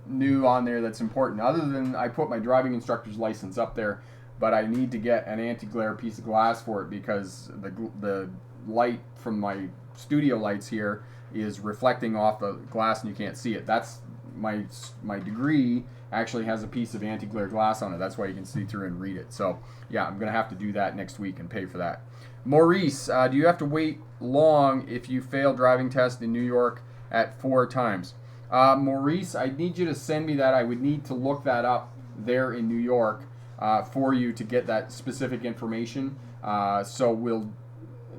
new on there that's important, other than I put my driving instructor's license up there. but I need to get an anti-glare piece of glass for it because the light from my studio lights here is reflecting off the glass and you can't see it. That's my degree actually has a piece of anti-glare glass on it. That's why you can see through and read it. So yeah, I'm gonna have to do that next week and pay for that. Maurice, do you have to wait long if you fail driving test in New York at 4 times? Maurice, I need you to send me that. I would need to look that up there in New York for you to get that specific information. So we'll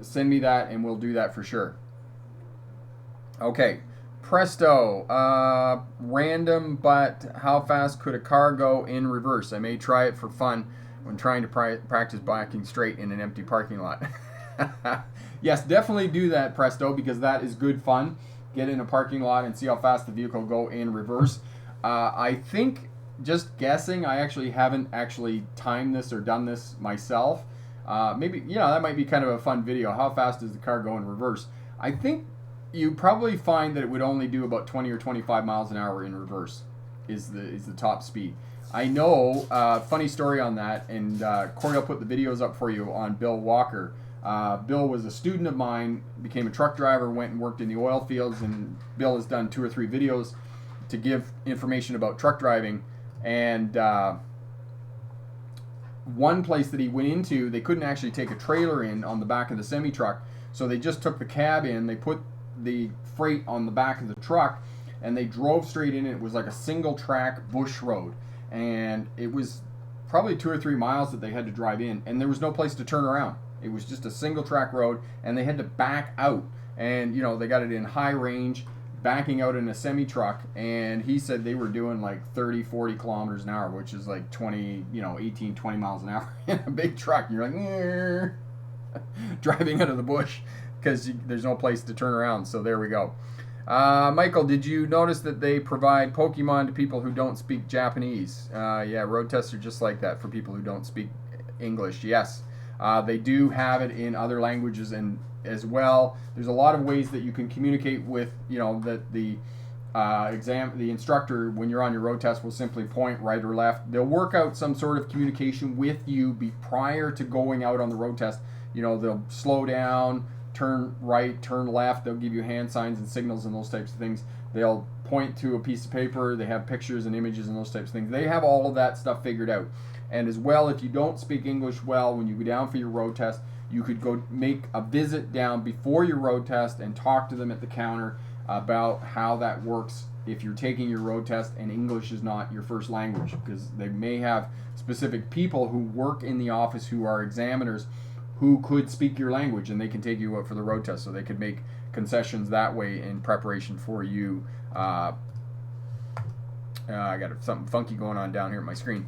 send me that and we'll do that for sure. Okay, Presto, random, but how fast could a car go in reverse? I may try it for fun when trying to practice backing straight in an empty parking lot. Yes, definitely do that, Presto, because that is good fun. Get in a parking lot and see how fast the vehicle go in reverse. I think, just guessing, I actually haven't actually timed this or done this myself. Maybe, that might be kind of a fun video. How fast does the car go in reverse? I think you probably find that it would only do about 20 or 25 miles an hour in reverse is the top speed. I know, funny story on that, and Corey will put the videos up for you on Bill Walker. Bill was a student of mine, became a truck driver, went and worked in the oil fields, and Bill has done 2 or 3 videos to give information about truck driving. And one place that he went into, they couldn't actually take a trailer in on the back of the semi-truck, so they just took the cab in, they put the freight on the back of the truck, and they drove straight in. It was like a single track bush road, and it was probably 2 or 3 miles that they had to drive in, and there was no place to turn around. It was just a single track road, and they had to back out, and they got it in high range, backing out in a semi truck, and he said they were doing like 30-40 kilometers an hour, which is like 18-20 miles an hour in a big truck. And you're like driving out of the bush because there's no place to turn around. So there we go. Michael, did you notice that they provide Pokemon to people who don't speak Japanese? Yeah, road tests are just like that for people who don't speak English. Yes, they do have it in other languages and as well. There's a lot of ways that you can communicate with, that the instructor, when you're on your road test, will simply point right or left. They'll work out some sort of communication with you prior to going out on the road test. They'll slow down, turn right, turn left. They'll give you hand signs and signals and those types of things. They'll point to a piece of paper. They have pictures and images and those types of things. They have all of that stuff figured out. And as well, if you don't speak English well, when you go down for your road test, you could go make a visit down before your road test and talk to them at the counter about how that works if you're taking your road test and English is not your first language, because they may have specific people who work in the office who are examiners who could speak your language, and they can take you up for the road test, so they could make concessions that way in preparation for you. I got something funky going on down here at my screen.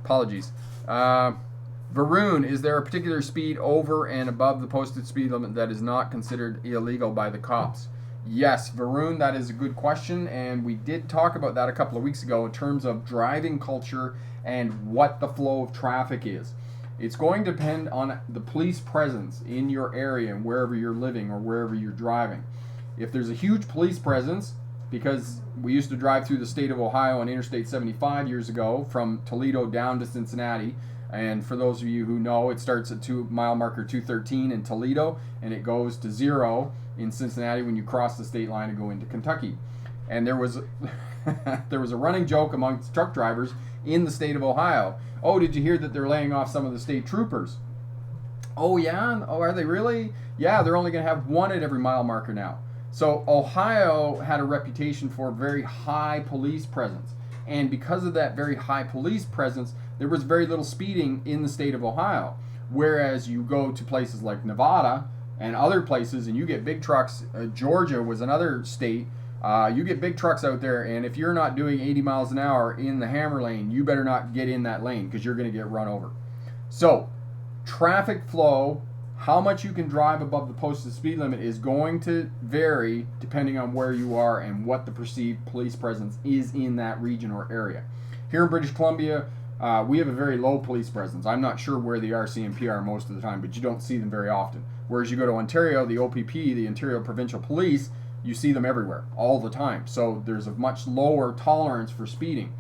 Apologies. Varun, is there a particular speed over and above the posted speed limit that is not considered illegal by the cops? Yes, Varun, that is a good question, and we did talk about that a couple of weeks ago in terms of driving culture and what the flow of traffic is. It's going to depend on the police presence in your area and wherever you're living or wherever you're driving. If there's a huge police presence, because we used to drive through the state of Ohio on Interstate 75 years ago from Toledo down to Cincinnati, and for those of you who know, it starts at mile marker 213 in Toledo, and it goes to 0 in Cincinnati when you cross the state line and go into Kentucky. And there was a running joke amongst truck drivers in the state of Ohio. Oh, did you hear that they're laying off some of the state troopers? Oh yeah? Oh, are they really? Yeah, they're only going to have 1 at every mile marker now. So Ohio had a reputation for very high police presence. And because of that very high police presence, there was very little speeding in the state of Ohio. Whereas you go to places like Nevada and other places and you get big trucks, Georgia was another state, you get big trucks out there, and if you're not doing 80 miles an hour in the hammer lane, you better not get in that lane because you're going to get run over. So traffic flow, how much you can drive above the posted speed limit is going to vary depending on where you are and what the perceived police presence is in that region or area. Here in British Columbia, we have a very low police presence. I'm not sure where the RCMP are most of the time, but you don't see them very often. Whereas you go to Ontario, the OPP, the Ontario Provincial Police, you see them everywhere, all the time. So there's a much lower tolerance for speeding.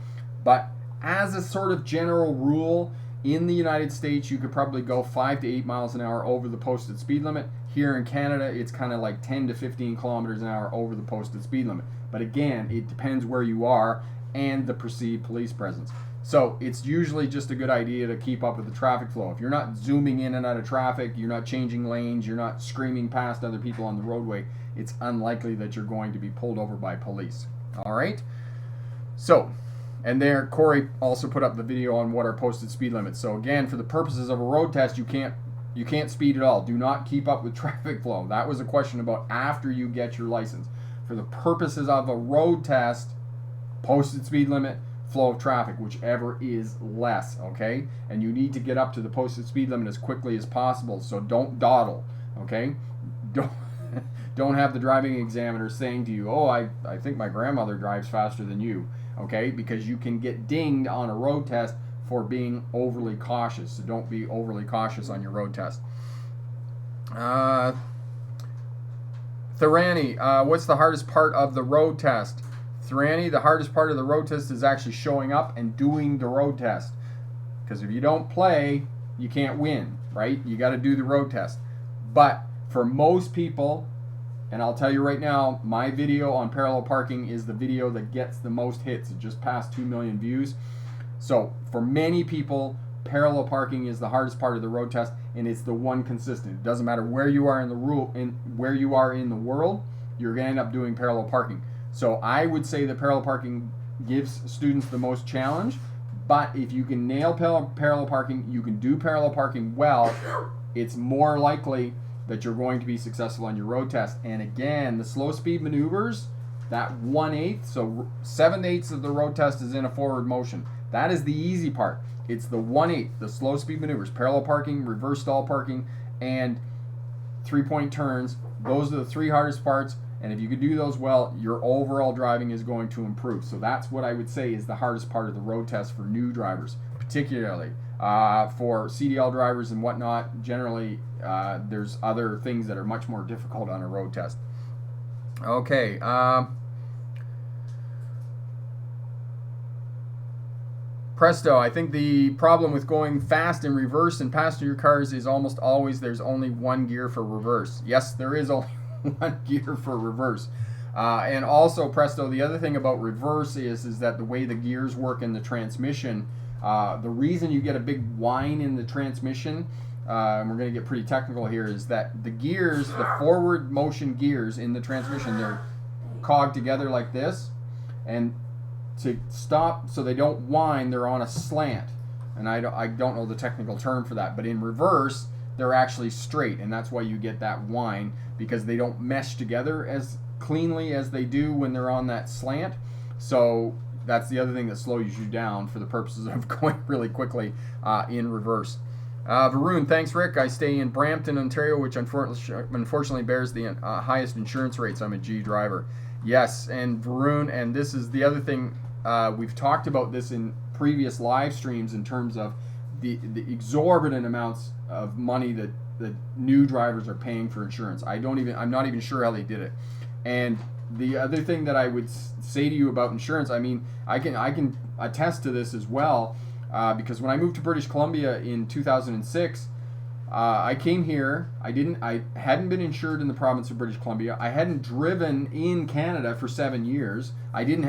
But as a sort of general rule, In the United States, you could probably go 5 to 8 miles an hour over the posted speed limit. Here in Canada, it's kind of like 10 to 15 kilometers an hour over the posted speed limit. But again, it depends where you are and the perceived police presence. So it's usually just a good idea to keep up with the traffic flow. If you're not zooming in and out of traffic, you're not changing lanes, you're not screaming past other people on the roadway, it's unlikely that you're going to be pulled over by police. All right? So, and there, Corey also put up the video on what are posted speed limits. So again, for the purposes of a road test, you can't speed at all. Do not keep up with traffic flow. That was a question about after you get your license. For the purposes of a road test, posted speed limit, flow of traffic, whichever is less, okay? And you need to get up to the posted speed limit as quickly as possible, so don't dawdle, okay? Don't have the driving examiner saying to you, oh, I think my grandmother drives faster than you, okay? Because you can get dinged on a road test for being overly cautious, so don't be overly cautious on your road test. Thorani, what's the hardest part of the road test? Thorani, the hardest part of the road test is actually showing up and doing the road test. Because if you don't play, you can't win, right? You got to do the road test. But for most people, and I'll tell you right now, my video on parallel parking is the video that gets the most hits. It just passed 2 million views. So for many people, parallel parking is the hardest part of the road test, and it's the one consistent. It doesn't matter where you are in the where you are in the world, you're going to end up doing parallel parking. So I would say that parallel parking gives students the most challenge, but if you can nail parallel parking, you can do parallel parking well, it's more likely that you're going to be successful on your road test. And again, the slow speed maneuvers, that 1/8, so 7/8 of the road test is in a forward motion. That is the easy part. It's the 1/8, the slow speed maneuvers, parallel parking, reverse stall parking, and 3-point turns. Those are the 3 hardest parts. And if you can do those well, your overall driving is going to improve. So that's what I would say is the hardest part of the road test for new drivers, particularly. For CDL drivers and whatnot, generally there's other things that are much more difficult on a road test. Okay. Presto, I think the problem with going fast in reverse in passenger cars is almost always there's only one gear for reverse. Yes, there is only one gear for reverse. And also, Presto, the other thing about reverse is that the way the gears work in the transmission, the reason you get a big whine in the transmission, and we're going to get pretty technical here, is that the gears, the forward motion gears in the transmission, they're cogged together like this, and to stop so they don't whine, they're on a slant. And I don't know the technical term for that, but in reverse, they're actually straight, and that's why you get that whine, because they don't mesh together as cleanly as they do when they're on that slant. So that's the other thing that slows you down for the purposes of going really quickly in reverse. Varun, thanks, Rick. I stay in Brampton, Ontario, which unfortunately bears the highest insurance rates. I'm a G driver. Yes, and Varun, and this is the other thing, we've talked about this in previous live streams in terms of the exorbitant amounts of money that new drivers are paying for insurance. I'm not even sure how they did it. And the other thing that I would say to you about insurance, I mean, I can attest to this as well, because when I moved to British Columbia in 2006, I came here. I hadn't been insured in the province of British Columbia. I hadn't driven in Canada for 7 years. I hadn't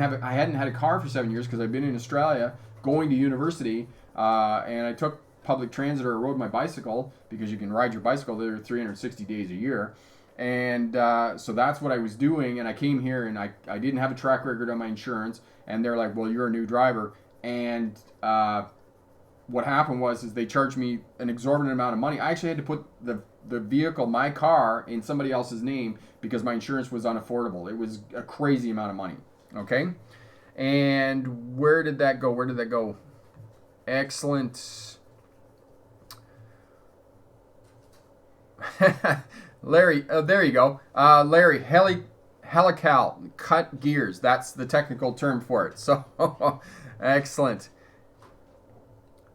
had a car for 7 years because I'd been in Australia going to university, and I took public transit or rode my bicycle because you can ride your bicycle there 360 days a year. And so that's what I was doing, and I came here and I didn't have a track record on my insurance, and they're like, well, you're a new driver. And what happened was they charged me an exorbitant amount of money. I actually had to put the vehicle, my car, in somebody else's name because my insurance was unaffordable. It was a crazy amount of money. Okay? And where did that go? Excellent. Larry, there you go. Larry, helical, cut gears. That's the technical term for it. So, excellent.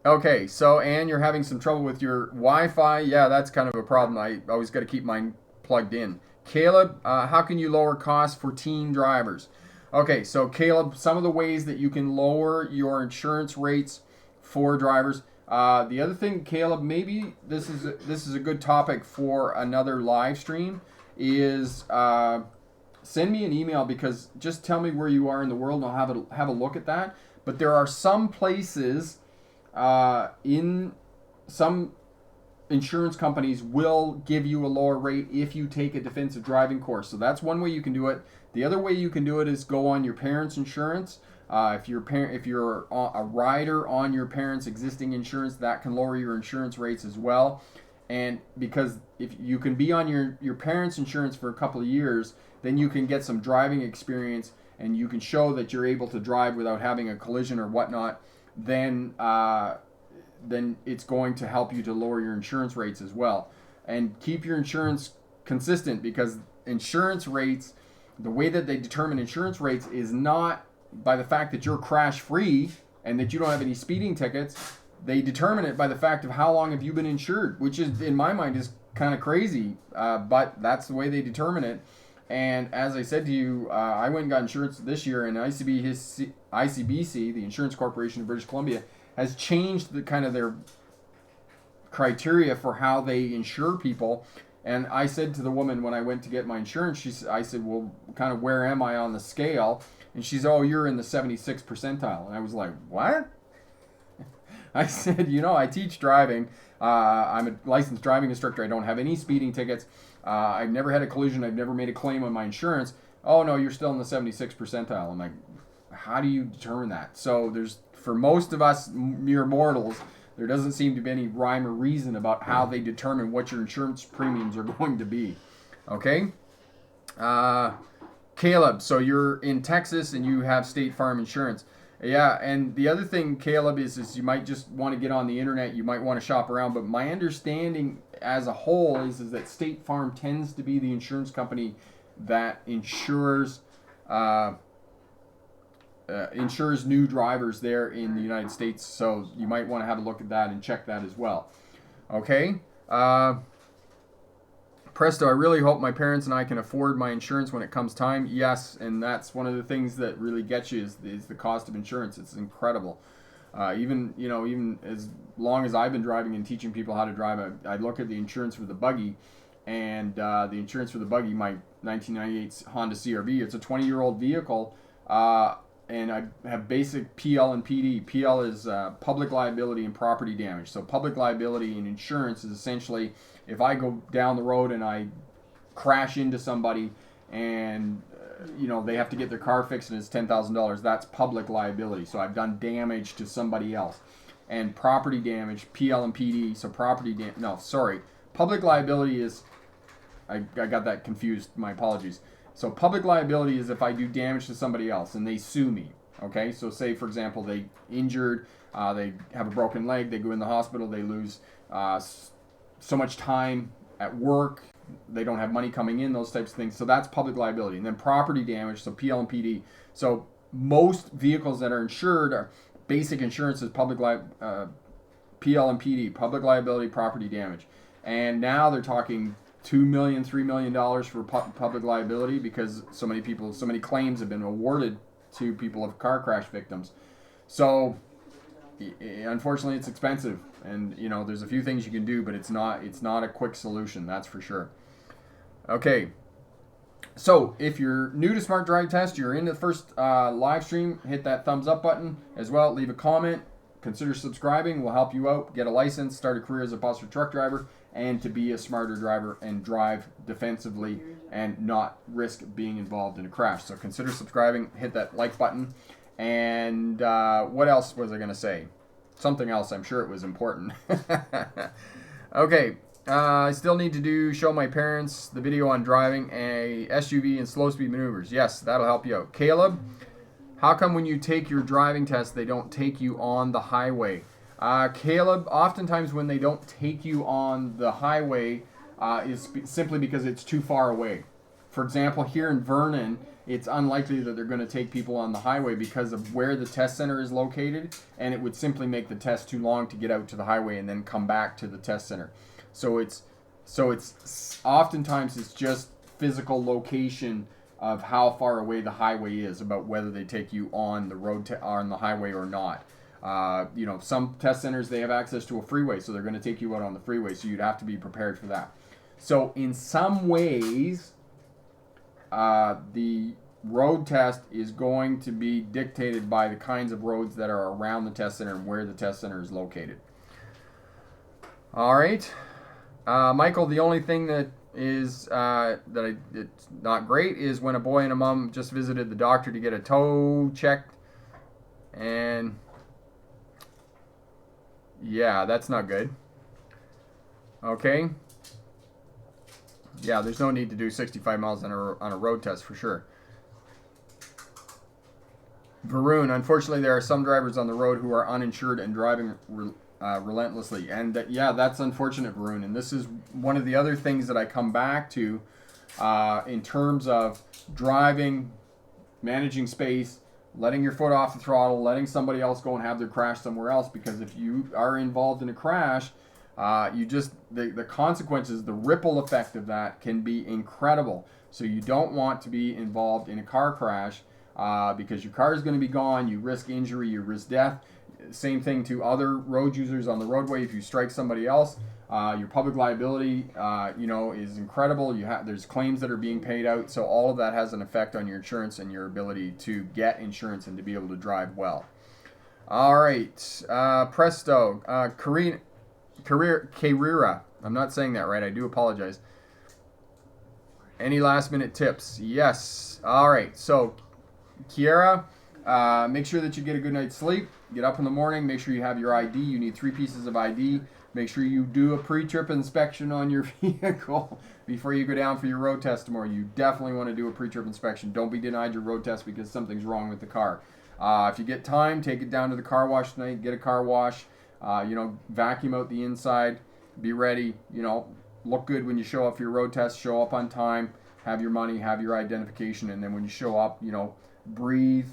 Okay, so, and you're having some trouble with your Wi-Fi. Yeah, that's kind of a problem. I always got to keep mine plugged in. Caleb, how can you lower costs for teen drivers? Okay, so Caleb, some of the ways that you can lower your insurance rates for drivers, The other thing, Caleb, maybe this is a good topic for another live stream. Is send me an email, because just tell me where you are in the world, and I'll have a look at that. But there are some places in some insurance companies will give you a lower rate if you take a defensive driving course. So that's one way you can do it. The other way you can do it is go on your parents' insurance. If you're a rider on your parents' existing insurance, that can lower your insurance rates as well. And because if you can be on your parents' insurance for a couple of years, then you can get some driving experience, and you can show that you're able to drive without having a collision or whatnot. Then it's going to help you to lower your insurance rates as well. And keep your insurance consistent, because insurance rates, the way that they determine insurance rates is not by the fact that you're crash free and that you don't have any speeding tickets. They determine it by the fact of how long have you been insured, which is, in my mind, is kind of crazy, but that's the way they determine it. And as I said to you, I went and got insurance this year, and ICBC, the Insurance Corporation of British Columbia, has changed the kind of their criteria for how they insure people. And I said to the woman when I went to get my insurance, I said, well, kind of where am I on the scale? And she said, oh, you're in the 76th percentile. And I was like, what? I said, I teach driving. I'm a licensed driving instructor. I don't have any speeding tickets. I've never had a collision. I've never made a claim on my insurance. Oh, no, you're still in the 76th percentile. I'm like, how do you determine that? So for most of us mere mortals, there doesn't seem to be any rhyme or reason about how they determine what your insurance premiums are going to be. Okay? Caleb, so you're in Texas and you have State Farm insurance. Yeah, and the other thing, Caleb, is you might just want to get on the internet. You might want to shop around. But my understanding as a whole is that State Farm tends to be the insurance company that insures new drivers there in the United States. So you might want to have a look at that and check that as well. Okay? Presto, I really hope my parents and I can afford my insurance when it comes time. Yes, and that's one of the things that really gets you is the cost of insurance. It's incredible. Even as long as I've been driving and teaching people how to drive, I look at the insurance for the buggy, and the insurance for the buggy, my 1998 Honda CRV, it's a 20-year-old vehicle, and I have basic PL and PD. PL is public liability and property damage. So public liability and insurance is essentially if I go down the road and I crash into somebody and they have to get their car fixed and it's $10,000, that's public liability. So I've done damage to somebody else. And property damage, PL and PD, so public liability is, I got that confused, my apologies. So public liability is if I do damage to somebody else and they sue me. Okay, so say for example they injured, they have a broken leg, they go in the hospital, they lose so much time at work, they don't have money coming in, those types of things. So that's public liability. And then property damage, so PL and PD. So most vehicles that are insured are basic insurance is PL and PD, public liability, property damage. And now they're talking $2 million, $3 million for public liability because so many claims have been awarded to people of car crash victims. So unfortunately it's expensive, and there's a few things you can do, but it's not a quick solution, that's for sure. Okay, so if you're new to Smart Drive Test, you're in the first live stream, hit that thumbs up button as well, leave a comment, consider subscribing. We'll help you out, get a license, start a career as a bus or truck driver, and to be a smarter driver and drive defensively and not risk being involved in a crash. So consider subscribing, hit that like button. And what else was I going to say? Something else, I'm sure it was important. Okay, I still need to show my parents the video on driving a SUV and slow speed maneuvers. Yes, that'll help you out. Caleb, how come when you take your driving test, they don't take you on the highway? Caleb, oftentimes when they don't take you on the highway is simply because it's too far away. For example, here in Vernon, it's unlikely that they're going to take people on the highway because of where the test center is located, and it would simply make the test too long to get out to the highway and then come back to the test center. So it's oftentimes it's just physical location of how far away the highway is about whether they take you on the road on the highway or not. You know, some test centers, they have access to a freeway, so they're going to take you out on the freeway, so you'd have to be prepared for that. So in some ways, the road test is going to be dictated by the kinds of roads that are around the test center and where the test center is located. All right. Michael, the only thing that is it's not great is when a boy and a mom just visited the doctor to get a toe checked, and yeah, that's not good. Okay. Yeah, there's no need to do 65 miles on a road test for sure. Varun, unfortunately, there are some drivers on the road who are uninsured and driving relentlessly. And yeah, that's unfortunate, Varun. And this is one of the other things that I come back to in terms of driving, managing space, letting your foot off the throttle, letting somebody else go and have their crash somewhere else. Because if you are involved in a crash, the consequences, the ripple effect of that can be incredible. So you don't want to be involved in a car crash because your car is going to be gone. You risk injury, you risk death. Same thing to other road users on the roadway. If you strike somebody else, your public liability, is incredible. There's claims that are being paid out. So all of that has an effect on your insurance and your ability to get insurance and to be able to drive well. All right, presto, Carrera. I'm not saying that right. I do apologize. Any last minute tips? Yes. All right. So, Kiera, make sure that you get a good night's sleep. Get up in the morning. Make sure you have your ID. You need 3 pieces of ID. Make sure you do a pre-trip inspection on your vehicle before you go down for your road test tomorrow. You definitely want to do a pre-trip inspection. Don't be denied your road test because something's wrong with the car. If you get time, take it down to the car wash tonight. Get a car wash. Vacuum out the inside. Be ready. Look good when you show up for your road test. Show up on time. Have your money. Have your identification. And then when you show up, breathe.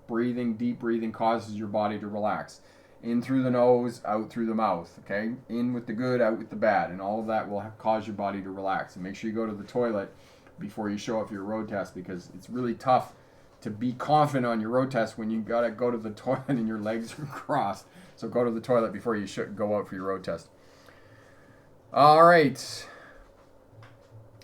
Deep breathing causes your body to relax. In through the nose, out through the mouth. Okay? In with the good, out with the bad. And all of that will cause your body to relax. And make sure you go to the toilet before you show up for your road test, because it's really tough to be confident on your road test when you got to go to the toilet and your legs are crossed. So go to the toilet before you go out for your road test. All right.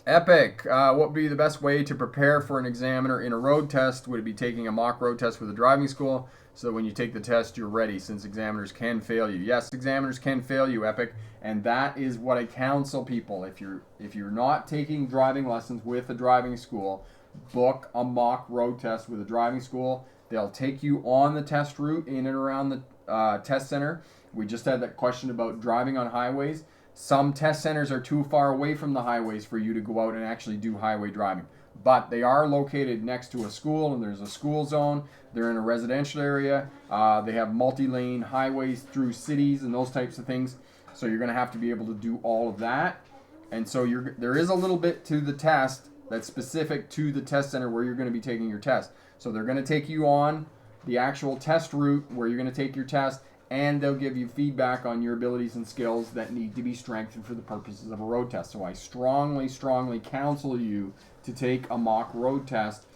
Epic. What would be the best way to prepare for an examiner in a road test? Would it be taking a mock road test with a driving school so that when you take the test, you're ready, since examiners can fail you? Yes, examiners can fail you, Epic. And that is what I counsel people. If you're not taking driving lessons with a driving school, book a mock road test with a driving school. They'll take you on the test route in and around the test center. We just had that question about driving on highways. Some test centers are too far away from the highways for you to go out and actually do highway driving. But they are located next to a school, and there's a school zone. They're in a residential area. They have multi-lane highways through cities and those types of things. So you're going to have to be able to do all of that. And so there is a little bit to the test that's specific to the test center where you're going to be taking your test. So they're going to take you on the actual test route where you're going to take your test, and they'll give you feedback on your abilities and skills that need to be strengthened for the purposes of a road test. So I strongly, strongly counsel you to take a mock road test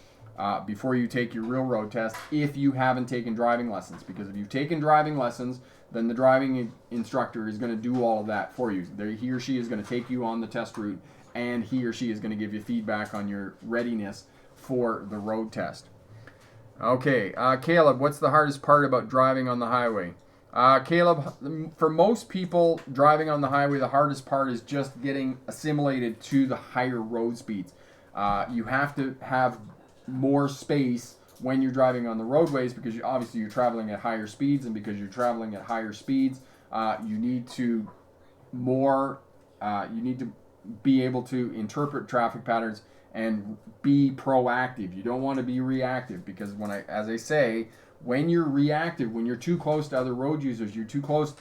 before you take your real road test if you haven't taken driving lessons. Because if you've taken driving lessons, then the driving instructor is going to do all of that for you. He or she is going to take you on the test route, and he or she is going to give you feedback on your readiness for the road test. Okay, Caleb, what's the hardest part about driving on the highway? Caleb, for most people driving on the highway, the hardest part is just getting assimilated to the higher road speeds. You have to have more space when you're driving on the roadways because obviously you're traveling at higher speeds, and because you're traveling at higher speeds, you need to be able to interpret traffic patterns and be proactive. You don't want to be reactive, because as I say, when you're reactive, when you're too close to other road users, you're too close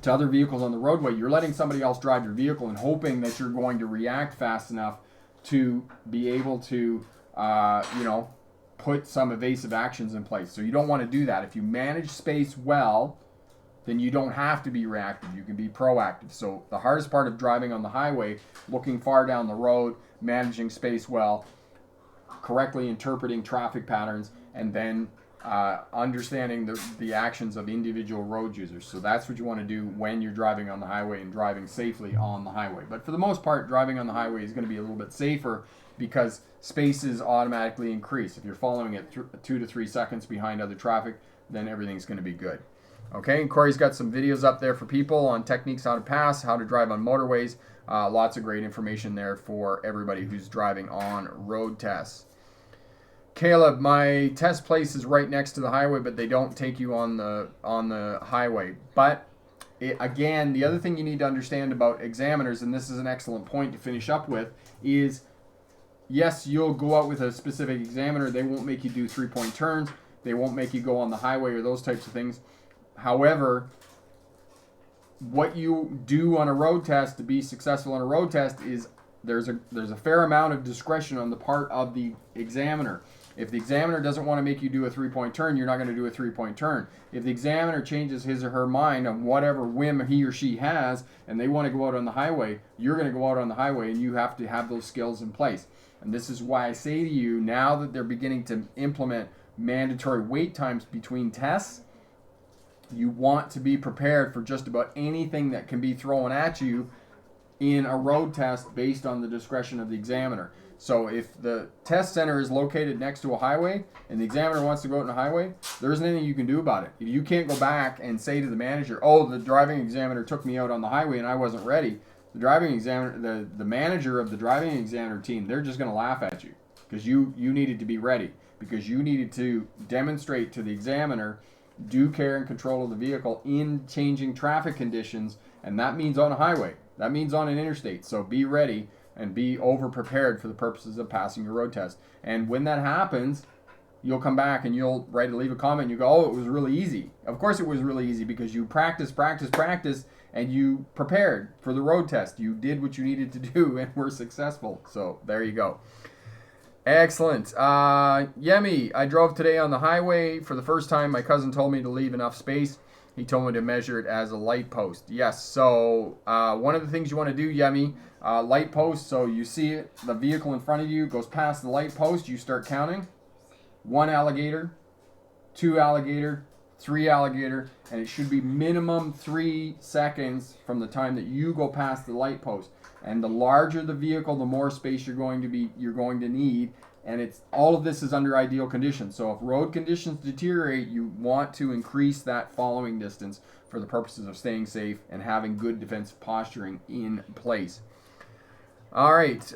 to other vehicles on the roadway, you're letting somebody else drive your vehicle and hoping that you're going to react fast enough to be able to, put some evasive actions in place. So you don't want to do that. If you manage space well, then you don't have to be reactive. You can be proactive. So the hardest part of driving on the highway, looking far down the road, managing space well, correctly interpreting traffic patterns, and then understanding the actions of individual road users. So that's what you want to do when you're driving on the highway and driving safely on the highway. But for the most part, driving on the highway is going to be a little bit safer because spaces automatically increase. If you're following it 2 to 3 seconds behind other traffic, then everything's going to be good. Okay, and Corey's got some videos up there for people on techniques how to pass, how to drive on motorways. Lots of great information there for everybody who's driving on road tests. Caleb, my test place is right next to the highway, but they don't take you on the highway. But again, the other thing you need to understand about examiners, and this is an excellent point to finish up with, is yes, you'll go out with a specific examiner. They won't make you do 3-point turns. They won't make you go on the highway or those types of things. However, what you do on a road test to be successful on a road test is there's a fair amount of discretion on the part of the examiner. If the examiner doesn't want to make you do a 3-point turn, you're not going to do a 3-point turn. If the examiner changes his or her mind on whatever whim he or she has and they want to go out on the highway, you're going to go out on the highway, and you have to have those skills in place. And this is why I say to you, now that they're beginning to implement mandatory wait times between tests, you want to be prepared for just about anything that can be thrown at you in a road test based on the discretion of the examiner. So if the test center is located next to a highway and the examiner wants to go out on a highway, there isn't anything you can do about it. If you can't go back and say to the manager, oh, the driving examiner took me out on the highway and I wasn't ready, the driving examiner, the manager of the driving examiner team, they're just going to laugh at you because you needed to be ready, because you needed to demonstrate to the examiner due care and control of the vehicle in changing traffic conditions, and that means on a highway. That means on an interstate. So be ready and be over-prepared for the purposes of passing your road test. And when that happens, you'll come back and you'll leave a comment and you go, oh, it was really easy. Of course it was really easy because you practiced, and you prepared for the road test. You did what you needed to do and were successful. So there you go. Excellent. Yemi, I drove today on the highway for the first time. My cousin told me to leave enough space. He told me to measure it as a light post. Yes, so one of the things you want to do, Yemi, light post, so you see it, the vehicle in front of you goes past the light post, you start counting. 1 alligator, 2 alligator, 3 alligator, and it should be minimum 3 seconds from the time that you go past the light post. And the larger the vehicle, the more space you're going to need. And it's all of this is under ideal conditions. So if road conditions deteriorate, you want to increase that following distance for the purposes of staying safe and having good defensive posturing in place. All right,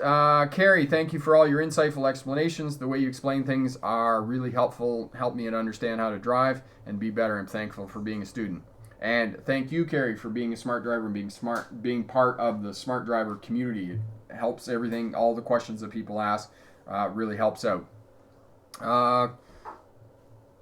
Carrie, thank you for all your insightful explanations. The way you explain things are really helpful. Help me to understand how to drive and be better. I'm thankful for being a student. And thank you, Carrie, for being a smart driver and being part of the smart driver community. It helps everything, all the questions that people ask really helps out.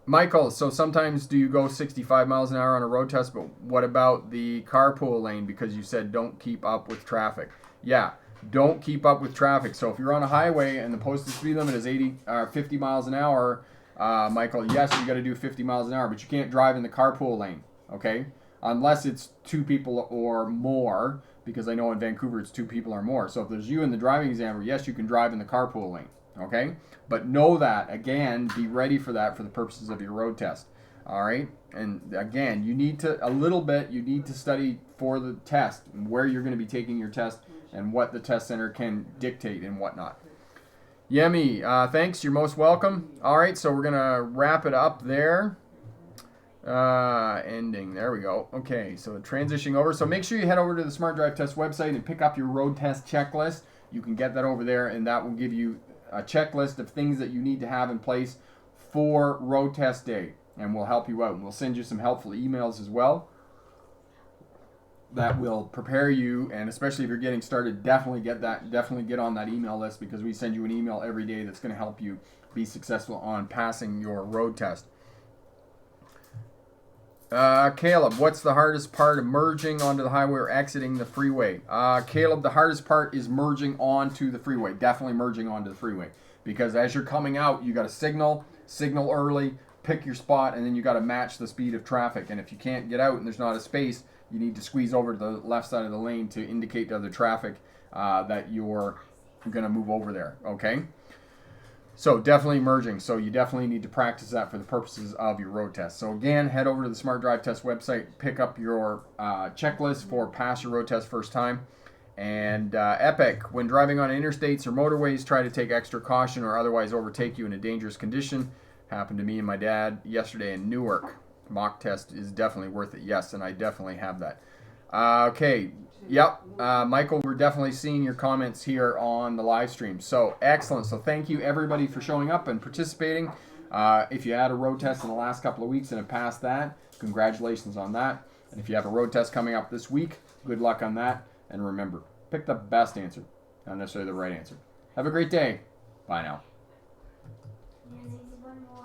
Michael, so sometimes do you go 65 miles an hour on a road test, but what about the carpool lane? Because you said don't keep up with traffic. Yeah, don't keep up with traffic. So if you're on a highway and the posted speed limit is 50 miles an hour, Michael, yes, you got to do 50 miles an hour, but you can't drive in the carpool lane. Okay, unless it's 2 people or more, because I know in Vancouver it's 2 people or more. So if there's you and the driving examiner, yes, you can drive in the carpool lane. Okay, but know that, again, be ready for that for the purposes of your road test. All right, and again, you need to study for the test, where you're going to be taking your test and what the test center can dictate and whatnot. Yemi, thanks, you're most welcome. All right, so we're going to wrap it up there. Ending. There we go. Okay, so transitioning over. So make sure you head over to the Smart Drive Test website and pick up your road test checklist. You can get that over there, and that will give you a checklist of things that you need to have in place for road test day, and we'll help you out. And we'll send you some helpful emails as well that will prepare you, and especially if you're getting started, definitely get on that email list, because we send you an email every day that's going to help you be successful on passing your road test. Caleb, what's the hardest part of merging onto the highway or exiting the freeway? Caleb, the hardest part is merging onto the freeway. Definitely merging onto the freeway. Because as you're coming out, you got to signal early, pick your spot, and then you got to match the speed of traffic. And if you can't get out and there's not a space, you need to squeeze over to the left side of the lane to indicate to other traffic that you're going to move over there. Okay? So definitely merging. So you definitely need to practice that for the purposes of your road test. So again, head over to the Smart Drive Test website, pick up your checklist for pass your road test first time. And Epic, when driving on interstates or motorways, try to take extra caution or otherwise overtake you in a dangerous condition. Happened to me and my dad yesterday in Newark. Mock test is definitely worth it. Yes, and I definitely have that. Okay. Yep. Michael, we're definitely seeing your comments here on the live stream. So excellent. So thank you everybody for showing up and participating. If you had a road test in the last couple of weeks and have passed that, congratulations on that. And if you have a road test coming up this week, good luck on that. And remember, pick the best answer, not necessarily the right answer. Have a great day. Bye now.